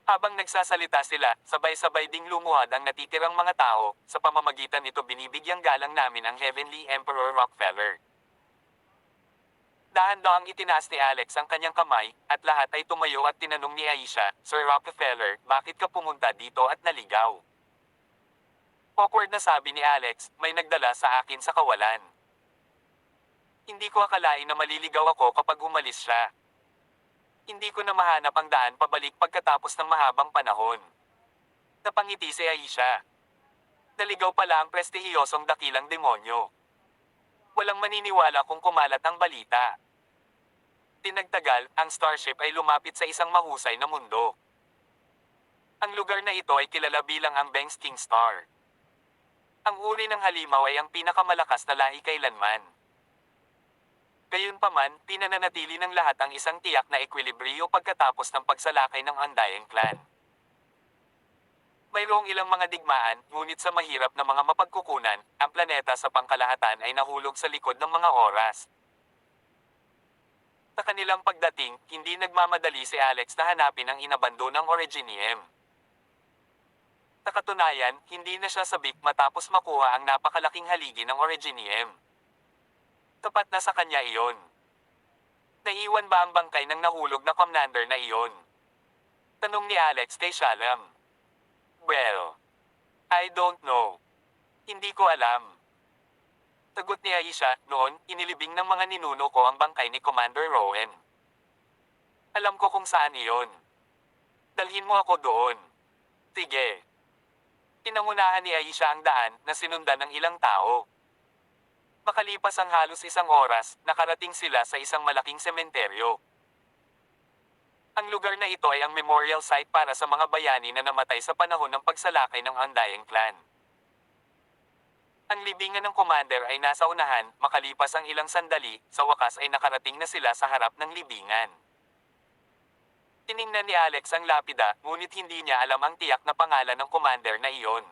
Habang nagsasalita sila, sabay-sabay ding lumuhad ang natitirang mga tao, sa pamamagitan nito binibigyang galang namin ang Heavenly Emperor Rockefeller. Dahan-dahang itinaas ni Alex ang kanyang kamay, at lahat ay tumayo at tinanong ni Aisha, Sir Rockefeller, bakit ka pumunta dito at naligaw? Awkward na sabi ni Alex, may nagdala sa akin sa kawalan. Hindi ko akalain na maliligaw ako kapag umalis siya. Hindi ko na mahanap ang daan pabalik pagkatapos ng mahabang panahon. Napangiti si Aisha. Naligaw pala ang prestihiyosong dakilang demonyo. Walang maniniwala kung kumalat ang balita. Tinagtagal, ang starship ay lumapit sa isang mahusay na mundo. Ang lugar na ito ay kilala bilang ang Banks King Star. Ang uri ng halimaw ay ang pinakamalakas na lahi kailanman. Gayunpaman, pinananatili ng lahat ang isang tiyak na ekwilibriyo pagkatapos ng pagsalakay ng Undying Clan. Mayroong ilang mga digmaan, ngunit sa mahirap na mga mapagkukunan, ang planeta sa pangkalahatan ay nahulog sa likod ng mga oras. Sa kanilang pagdating, hindi nagmamadali si Alex na hanapin ang inabandonang Originium. Sa katunayan, hindi na siya sabik matapos makuha ang napakalaking haligi ng Originium. Tapat na sa kanya iyon. Naiwan ba ang bangkay ng nahulog na commander na iyon? Tanong ni Alex kay Shalom. Well, I don't know. Hindi ko alam. Sagot ni Aisha, noon, inilibing ng mga ninuno ko ang bangkay ni Commander Rowan. Alam ko kung saan iyon. Dalhin mo ako doon. Sige. Pinangunahan ni Aisha ang daan na sinundan ng ilang tao. Makalipas ang halos isang oras, nakarating sila sa isang malaking sementeryo. Ang lugar na ito ay ang memorial site para sa mga bayani na namatay sa panahon ng pagsalakay ng Undying Clan. Ang libingan ng commander ay nasa unahan, makalipas ang ilang sandali, sa wakas ay nakarating na sila sa harap ng libingan. Tiningnan ni Alex ang lapida, ngunit hindi niya alam ang tiyak na pangalan ng commander na iyon.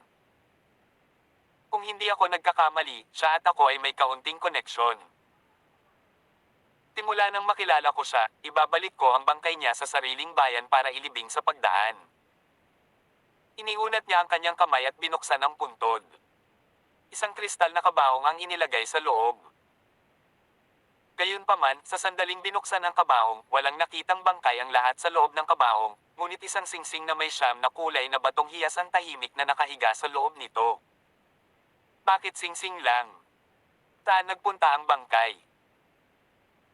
Kung hindi ako nagkakamali, siya at ako ay may kaunting koneksyon. Simula nang makilala ko siya, ibabalik ko ang bangkay niya sa sariling bayan para ilibing sa pagdaan. Iniunat niya ang kanyang kamay at binuksan ang puntod. Isang kristal na kabaong ang inilagay sa loob. Gayunpaman, sa sandaling binuksan ang kabaong, walang nakitang bangkay ang lahat sa loob ng kabaong, ngunit isang singsing na may siyam na kulay na batong hiyas ang tahimik na nakahiga sa loob nito. Bakit singsing lang? Saan nagpunta ang bangkay?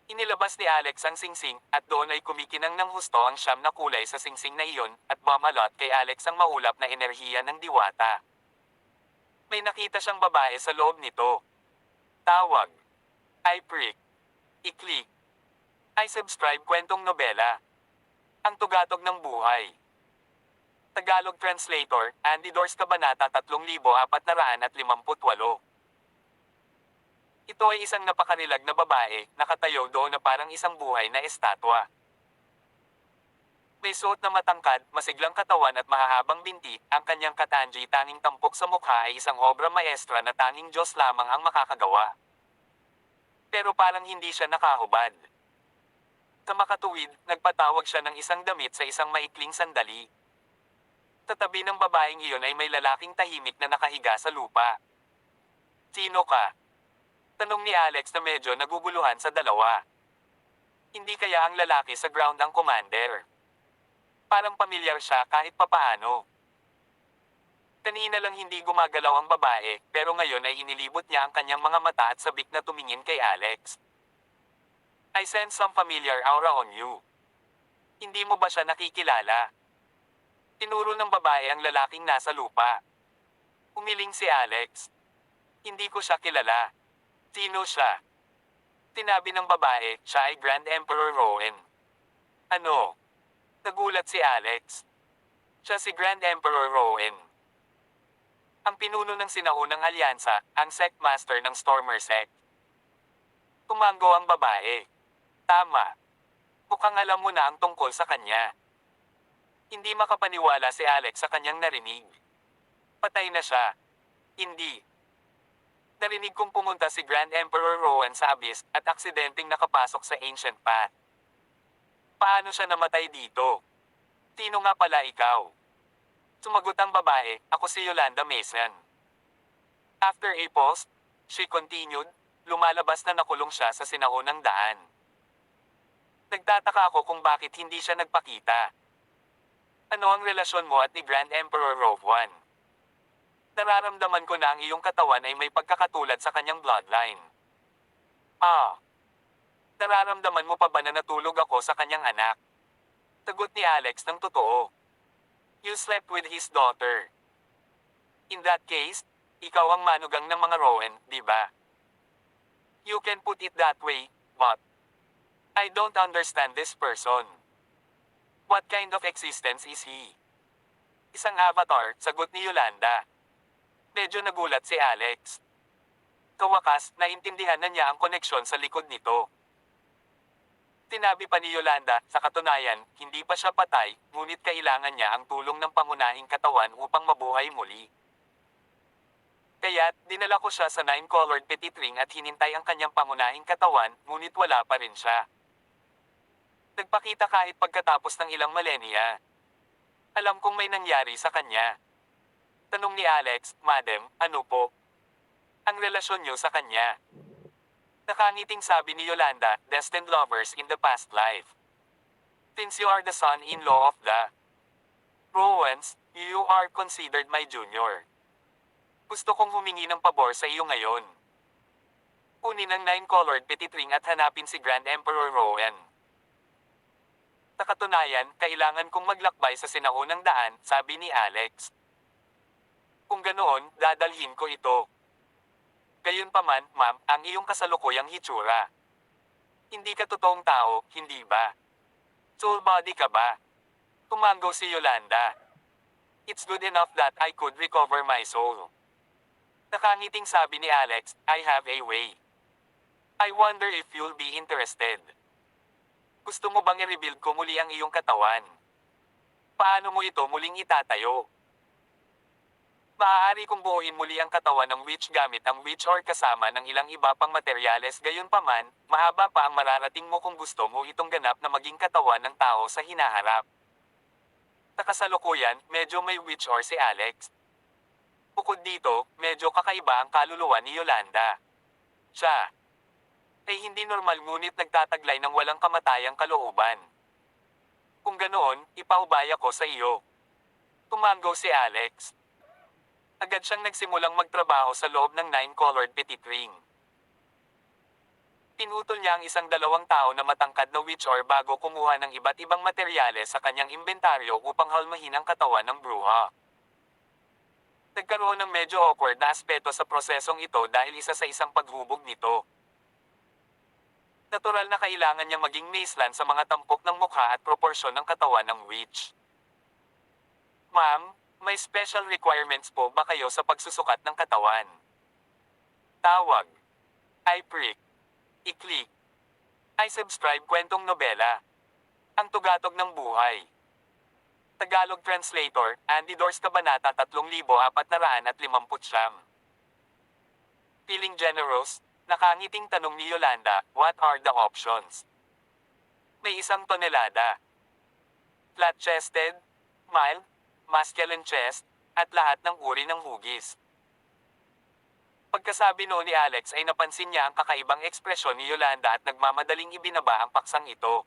Inilabas ni Alex ang singsing, at doon ay kumikinang ng husto ang siyam na kulay sa singsing na iyon, at bumalot kay Alex ang maulap na enerhiya ng diwata. May nakita siyang babae sa loob nito. Tawag. I prick. I-click. I subscribe kwentong nobela. Ang tugatog ng buhay. Tagalog Translator, Andy Dors Kabanata 3458. Ito ay isang napakanilag na babae, nakatayo doon na parang isang buhay na estatwa. May suot na matangkad, masiglang katawan at mahahabang binti, ang kanyang katanji tanging tampok sa mukha ay isang obra maestra na tanging Diyos lamang ang makakagawa. Pero parang hindi siya nakahubad. Sa makatuwid, nagpatawag siya ng isang damit sa isang maikling sandali. Tatabi ng babaeng iyon ay may lalaking tahimik na nakahiga sa lupa. Sino ka? Tanong ni Alex na medyo naguguluhan sa dalawa. Hindi kaya ang lalaki sa ground ang commander? Parang pamilyar siya kahit papaano. Kanina lang hindi gumagalaw ang babae, pero ngayon ay inilibot niya ang kanyang mga mata at sabik na tumingin kay Alex. I sense some familiar aura on you. Hindi mo ba siya nakikilala? Tinuro ng babae ang lalaking nasa lupa. Umiling si Alex. Hindi ko siya kilala. Sino siya? Tinabi ng babae, siya ay Grand Emperor Rowan. Ano? Nagulat si Alex. Siya si Grand Emperor Rowan. Ang pinuno ng sinaunang alyansa, ang sect master ng Stormer Sect. Tumango ang babae. Tama. Mukhang alam mo na ang tungkol sa kanya. Hindi makapaniwala si Alex sa kanyang narinig. Patay na siya. Hindi. Narinig kong pumunta si Grand Emperor Rowan sa Abyss at aksidenteng nakapasok sa Ancient Path. Paano siya namatay dito? Sino nga pala ikaw? Sumagot ang babae, ako si Yolanda Mason. After a pause, she continued, lumalabas na nakulong siya sa sinaunang daan. Nagtataka ako kung bakit hindi siya nagpakita. Ano ang relasyon mo at ni Grand Emperor Rowan? Nararamdaman ko na ang iyong katawan ay may pagkakatulad sa kanyang bloodline. Nararamdaman mo pa ba na natulog ako sa kanyang anak? Sagot ni Alex ng totoo. You slept with his daughter. In that case, ikaw ang manugang ng mga Rowan, di ba? You can put it that way, but I don't understand this person. What kind of existence is he? Isang avatar, sagot ni Yolanda. Medyo nagulat si Alex. Kawakas, naintindihan na niya ang koneksyon sa likod nito. Tinabi pa ni Yolanda, sa katunayan, hindi pa siya patay, ngunit kailangan niya ang tulong ng pangunahing katawan upang mabuhay muli. Kaya't, dinala ko siya sa 9-colored petit ring at hinintay ang kanyang pangunahing katawan, ngunit wala pa rin siya. Nagpakita kahit pagkatapos ng ilang milenya. Alam kong may nangyari sa kanya. Tanong ni Alex, Madam, ano po? Ang relasyon niyo sa kanya. Nakangiting sabi ni Yolanda, destined lovers in the past life. Since you are the son-in-law of the Rowans, you are considered my junior. Gusto kong humingi ng pabor sa iyo ngayon. Kunin ang 9-colored petit ring at hanapin si Grand Emperor Rowan. Sa katunayan, kailangan kong maglakbay sa sinaunang daan, sabi ni Alex. Kung ganoon, dadalhin ko ito. Gayunpaman, ma'am, ang iyong kasalukuyang hitsura. Hindi ka totoong tao, hindi ba? Soul body ka ba? Tumango si Yolanda. It's good enough that I could recover my soul. Nakangiting sabi ni Alex, I have a way. I wonder if you'll be interested. Gusto mo bang i-rebuild ko muli ang iyong katawan? Paano mo ito muling itatayo? Maaari kong buuin muli ang katawan ng witch gamit ang witch or kasama ng ilang iba pang materyales, gayunpaman, mahaba pa ang mararating mo kung gusto mo itong ganap na maging katawan ng tao sa hinaharap. Sa kasalukuyan, medyo may witch or si Alex. Bukod dito, medyo kakaiba ang kaluluwa ni Yolanda. Siya ay hindi normal ngunit nagtataglay ng walang kamatayang kalooban. Kung ganoon, ipaubaya ko sa iyo. Tumango si Alex. Agad siyang nagsimulang magtrabaho sa loob ng nine-colored petit ring. Pinutol niya ang isang dalawang tao na matangkad na witch or bago kumuha ng iba't ibang materyales sa kanyang inventaryo upang halmahin ang katawan ng bruha. Nagkaroon ng medyo awkward na aspeto sa prosesong ito dahil isa sa isang paghubog nito. Natural na kailangan niya maging maislan sa mga tampok ng mukha at proporsyon ng katawan ng witch. Ma'am, may special requirements po ba kayo sa pagsusukat ng katawan? Tawag. I-prick. I-click. I-subscribe kwentong nobela. Ang tugatog ng buhay. Tagalog Translator, Andy Dors Kabanata 3459. Feeling generous, nakangiting tanong ni Yolanda, what are the options? May 1 tonelada. Flat-chested, mild, masculine chest, at lahat ng uri ng hugis. Pagkasabi noon ni Alex ay napansin niya ang kakaibang ekspresyon ni Yolanda at nagmamadaling ibinaba ang paksang ito.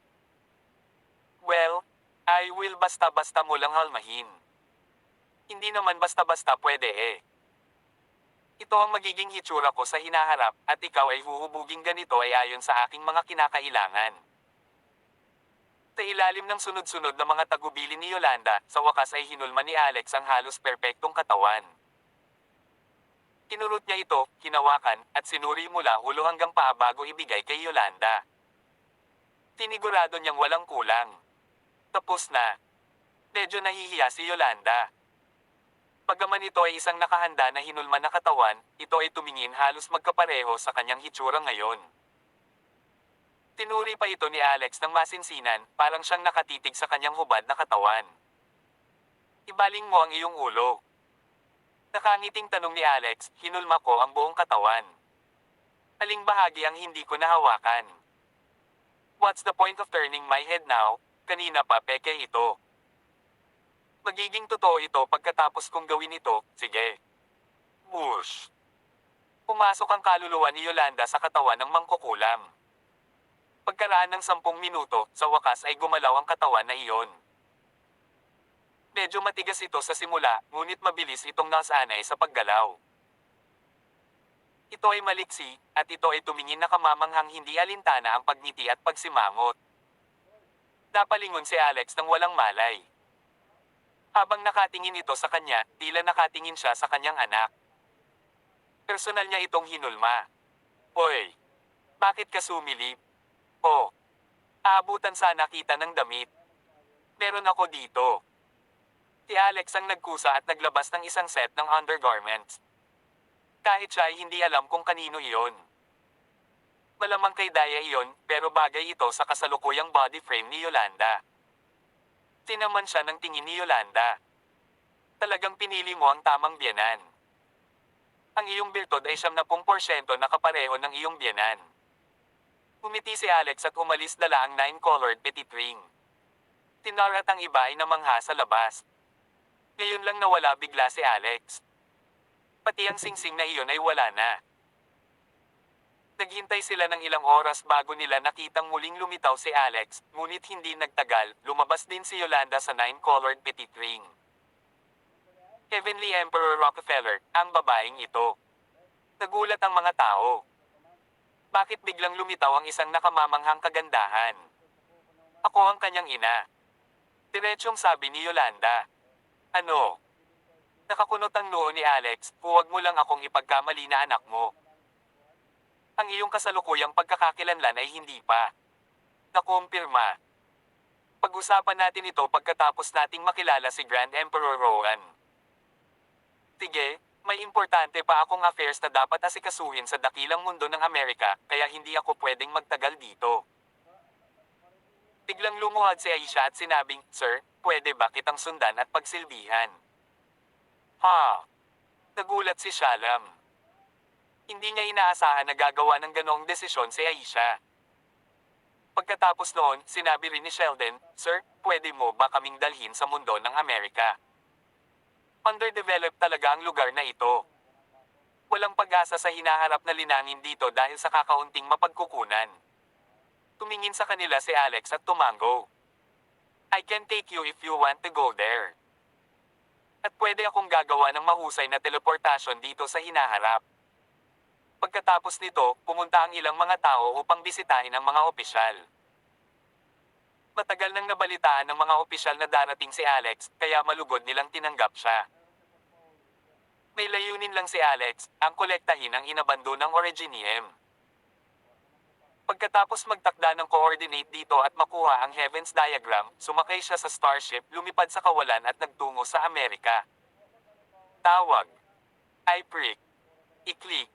Well, I will basta-basta mo lang halmahin. Hindi naman basta-basta pwede eh. Ito ang magiging hitsura ko sa hinaharap at ikaw ay huhubuging ganito ay ayon sa aking mga kinakailangan. Sa ilalim ng sunod-sunod na mga tagubilin ni Yolanda, sa wakas ay hinulma ni Alex ang halos perpektong katawan. Kinurot niya ito, hinawakan, at sinuri mula ulo hanggang paa bago ibigay kay Yolanda. Tinigurado niyang walang kulang. Tapos na. Medyo nahihiya si Yolanda. Pagaman ito ay isang nakahanda na hinulma na katawan, ito ay tumingin halos magkapareho sa kanyang hitsura ngayon. Tinuri pa ito ni Alex ng masinsinan, parang siyang nakatitig sa kanyang hubad na katawan. Ibaling mo ang iyong ulo. Nakangiting tanong ni Alex, hinulma ko ang buong katawan. Aling bahagi ang hindi ko nahawakan? What's the point of turning my head now? Kanina pa peke ito. Magiging totoo ito pagkatapos kong gawin ito, sige. Whoosh. Pumasok ang kaluluwa ni Yolanda sa katawan ng mangkukulam. Pagkaraan ng 10 minuto, sa wakas ay gumalaw ang katawan na iyon. Medyo matigas ito sa simula, ngunit mabilis itong nasanay sa paggalaw. Ito ay maliksi, at ito ay tumingin na kamamanghang hindi alintana ang pagngiti at pagsimangot. Napalingon si Alex ng walang malay. Habang nakatingin ito sa kanya, tila nakatingin siya sa kanyang anak. Personal niya itong hinulma. Hoy! Bakit ka sumilip? Oh! Aabutan sana kita ng damit. Meron ako dito. Si Alex ang nagkusa at naglabas ng isang set ng undergarments. Kahit siya ay hindi alam kung kanino iyon. Malamang kay Daya iyon, pero bagay ito sa kasalukuyang body frame ni Yolanda. Tinaman siya ng tingin ni Yolanda. Talagang pinili mo ang tamang biyanan. Ang iyong birtod ay 70% na kapareho ng iyong biyanan. Umiti si Alex at umalis dala ang 9-colored petit ring. Tinar at ang iba ay namangha sa labas. Ngayon lang nawala bigla si Alex. Pati ang singsing na iyon ay wala na. Naghintay sila ng ilang oras bago nila nakitang muling lumitaw si Alex, ngunit hindi nagtagal, lumabas din si Yolanda sa 9-colored petit ring. Heavenly Emperor Rockefeller, ang babaeng ito. Nagulat ang mga tao. Bakit biglang lumitaw ang isang nakamamanghang kagandahan? Ako ang kanyang ina. Diretsyong sabi ni Yolanda. Ano? Nakakunot ang noo ni Alex, huwag mo lang akong ipagkamali na anak mo. Ang iyong kasalukuyang pagkakakilanlan ay hindi pa nakumpirma. Pag-usapan natin ito pagkatapos nating makilala si Grand Emperor Rowan. Sige, may importante pa akong affairs na dapat asikasuhin sa dakilang mundo ng Amerika, kaya hindi ako pwedeng magtagal dito. Biglang lumuhad si Aisha at sinabing, Sir, pwede ba kitang sundan at pagsilbihan? Ha? Nagulat si Shalom. Hindi niya inaasahan na gagawa ng ganoong desisyon si Aisha. Pagkatapos noon, sinabi rin ni Sheldon, "Sir, pwede mo ba kaming dalhin sa mundo ng Amerika? Underdeveloped talaga ang lugar na ito. Walang pag-asa sa hinaharap na linangin dito dahil sa kakaunting mapagkukunan." Tumingin sa kanila si Alex at tumango. "I can take you if you want to go there. At pwede akong gagawa ng mahusay na teleportasyon dito sa hinaharap." Pagkatapos nito, pumunta ang ilang mga tao upang bisitahin ang mga opisyal. Matagal nang nabalitaan ng mga opisyal na darating si Alex, kaya malugod nilang tinanggap siya. May layunin lang si Alex, ang kolektahin ang inabando ng Originium. Pagkatapos magtakda ng coordinate dito at makuha ang Heavens Diagram, sumakay siya sa starship, lumipad sa kawalan at nagtungo sa Amerika. Tawag. I-prick. I-click.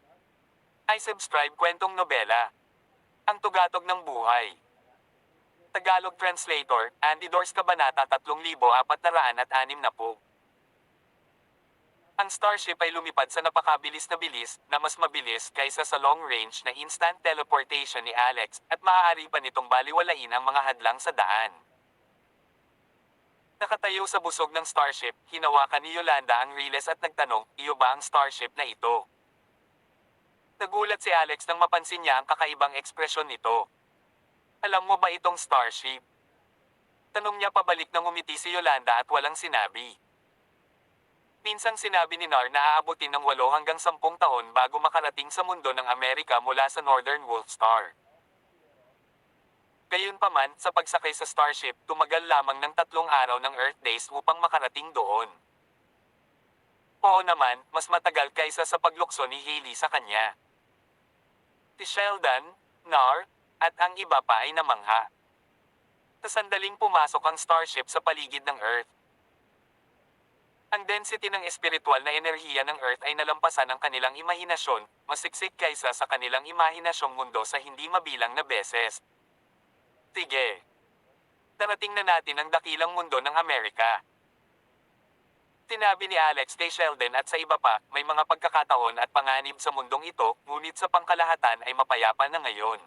I-subscribe kwentong nobela. Ang tugatog ng buhay. Tagalog Translator, Andy Dors Kabanata 3460. Ang starship ay lumipad sa napakabilis na bilis, na mas mabilis kaysa sa long-range na instant teleportation ni Alex, at maaari pa nitong baliwalain ang mga hadlang sa daan. Nakatayo sa busog ng starship, hinawakan ni Yolanda ang riles at nagtanong, "Iyo ba ang starship na ito?" Nagulat si Alex nang mapansin niya ang kakaibang ekspresyon nito. "Alam mo ba itong starship?" Tanong niya pabalik nang umiti si Yolanda at walang sinabi. Minsang sinabi ni Nar na aabutin ng 8 hanggang 10 taon bago makarating sa mundo ng Amerika mula sa Northern Wolf Star. Gayunpaman, sa pagsakay sa starship, tumagal lamang ng 3 araw ng Earth days upang makarating doon. Oo naman, mas matagal kaysa sa paglukso ni Hailey sa kanya. Si Sheldon, Nar, at ang iba pa ay namangha. Sa sandaling pumasok ang starship sa paligid ng Earth. Ang density ng espiritual na enerhiya ng Earth ay nalampasan ang kanilang imahinasyon, masiksik kaysa sa kanilang imahinasyong mundo sa hindi mabilang na beses. Sige. Darating na natin ang dakilang mundo ng Amerika. Sinabi ni Alex kay Sheldon at sa iba pa, may mga pagkakataon at panganib sa mundong ito, ngunit sa pangkalahatan ay mapayapa na ngayon.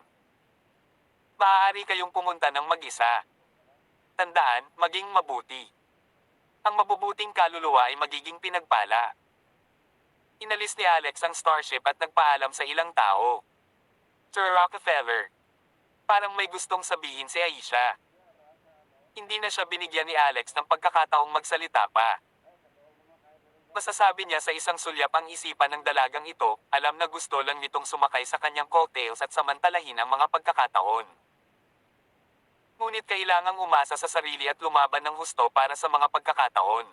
Maaari kayong pumunta ng mag-isa. Tandaan, maging mabuti. Ang mabubuting kaluluwa ay magiging pinagpala. Inalis ni Alex ang starship at nagpaalam sa ilang tao. Sir Rockefeller. Parang may gustong sabihin si Aisha. Hindi na siya binigyan ni Alex ng pagkakataong magsalita pa. Masasabi niya sa isang sulyap ang isipan ng dalagang ito, alam na gusto lang nitong sumakay sa kanyang coattails at samantalahin ang mga pagkakataon. Ngunit kailangang umasa sa sarili at lumaban ng husto para sa mga pagkakataon.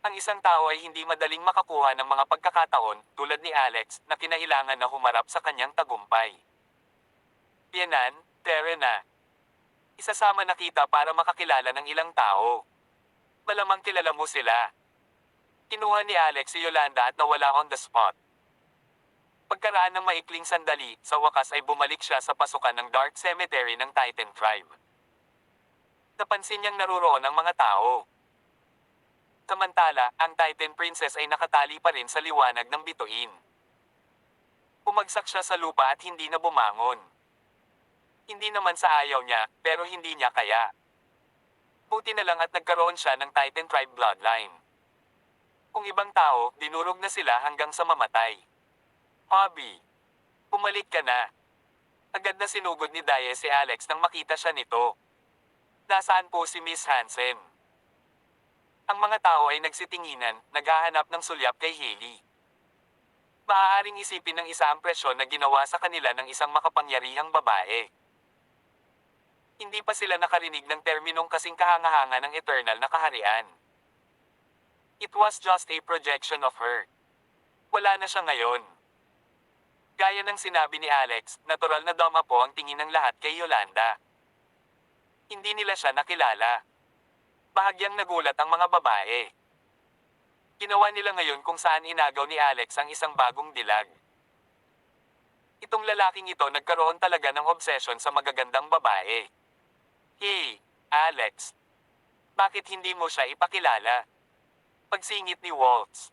Ang isang tao ay hindi madaling makakuha ng mga pagkakataon, tulad ni Alex, na kinailangan na humarap sa kanyang tagumpay. Pianan, Terena. Isasama na kita para makakilala ng ilang tao. Malamang kilala mo sila. Kinuha ni Alex si Yolanda at nawala on the spot. Pagkaraan ng maikling sandali, sa wakas ay bumalik siya sa pasukan ng Dark Cemetery ng Titan Tribe. Napansin niyang naruroon ang mga tao. Samantala, ang Titan Princess ay nakatali pa rin sa liwanag ng bituin. Bumagsak siya sa lupa at hindi na bumangon. Hindi naman sa ayaw niya, pero hindi niya kaya. Buti na lang at nagkaroon siya ng Titan Tribe bloodline. Kung ibang tao, dinurog na sila hanggang sa mamatay. Hobby. Pumalik ka na. Agad na sinugod ni Daye si Alex nang makita siya nito. Nasaan po si Miss Hansen? Ang mga tao ay nagsitinginan, naghahanap ng sulyap kay Hailey. Maaaring isipin ng isa ang presyon na ginawa sa kanila ng isang makapangyarihang babae. Hindi pa sila nakarinig ng terminong kasing kahanga-hanga ng eternal na kaharian. It was just a projection of her. Wala na siya ngayon. Gaya ng sinabi ni Alex, natural na dama po ang tingin ng lahat kay Yolanda. Hindi nila siya nakilala. Bahagyang nagulat ang mga babae. Ginawa nila ngayon kung saan inagaw ni Alex ang isang bagong dilag. Itong lalaking ito nagkaroon talaga ng obsession sa magagandang babae. Hey, Alex. Bakit hindi mo siya ipakilala? Pagsingit ni Waltz.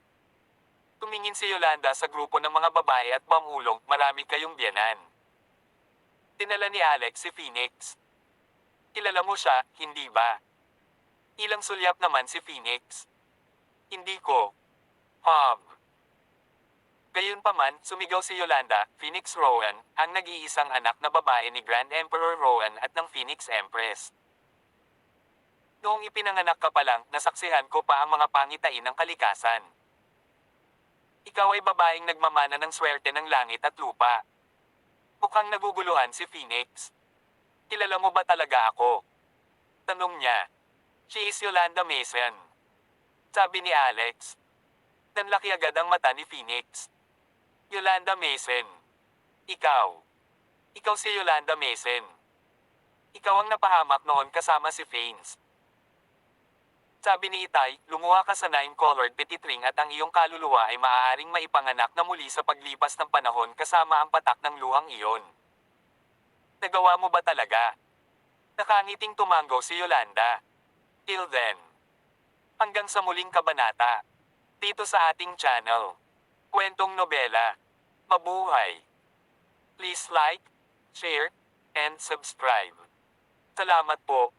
Tumingin si Yolanda sa grupo ng mga babae at pamulong, marami kayong biyanan. Tinala ni Alex si Phoenix. Kilala mo siya, hindi ba? Ilang sulyap naman si Phoenix. Hindi ko. Gayunpaman, sumigaw si Yolanda, Phoenix Rowan, ang nag-iisang anak na babae ni Grand Emperor Rowan at ng Phoenix Empress. Noong ipinanganak ka pa lang, nasaksihan ko pa ang mga pangitain ng kalikasan. Ikaw ay babaeng nagmamana ng swerte ng langit at lupa. Mukhang naguguluhan si Phoenix. Kilala mo ba talaga ako? Tanong niya. She is Yolanda Mason. Sabi ni Alex. Nanlaki agad ang mata ni Phoenix. Yolanda Mason. Ikaw. Ikaw si Yolanda Mason. Ikaw ang napahamak noon kasama si Faines. Sabi ni Itay, lumuha ka sa nine-colored petit ring at ang iyong kaluluwa ay maaaring maipanganak na muli sa paglipas ng panahon kasama ang patak ng luhang iyon. Nagawa mo ba talaga? Nakangiting tumango si Yolanda. Till then. Hanggang sa muling kabanata. Dito sa ating channel. Kwentong Nobela. Mabuhay. Please like, share, and subscribe. Salamat po.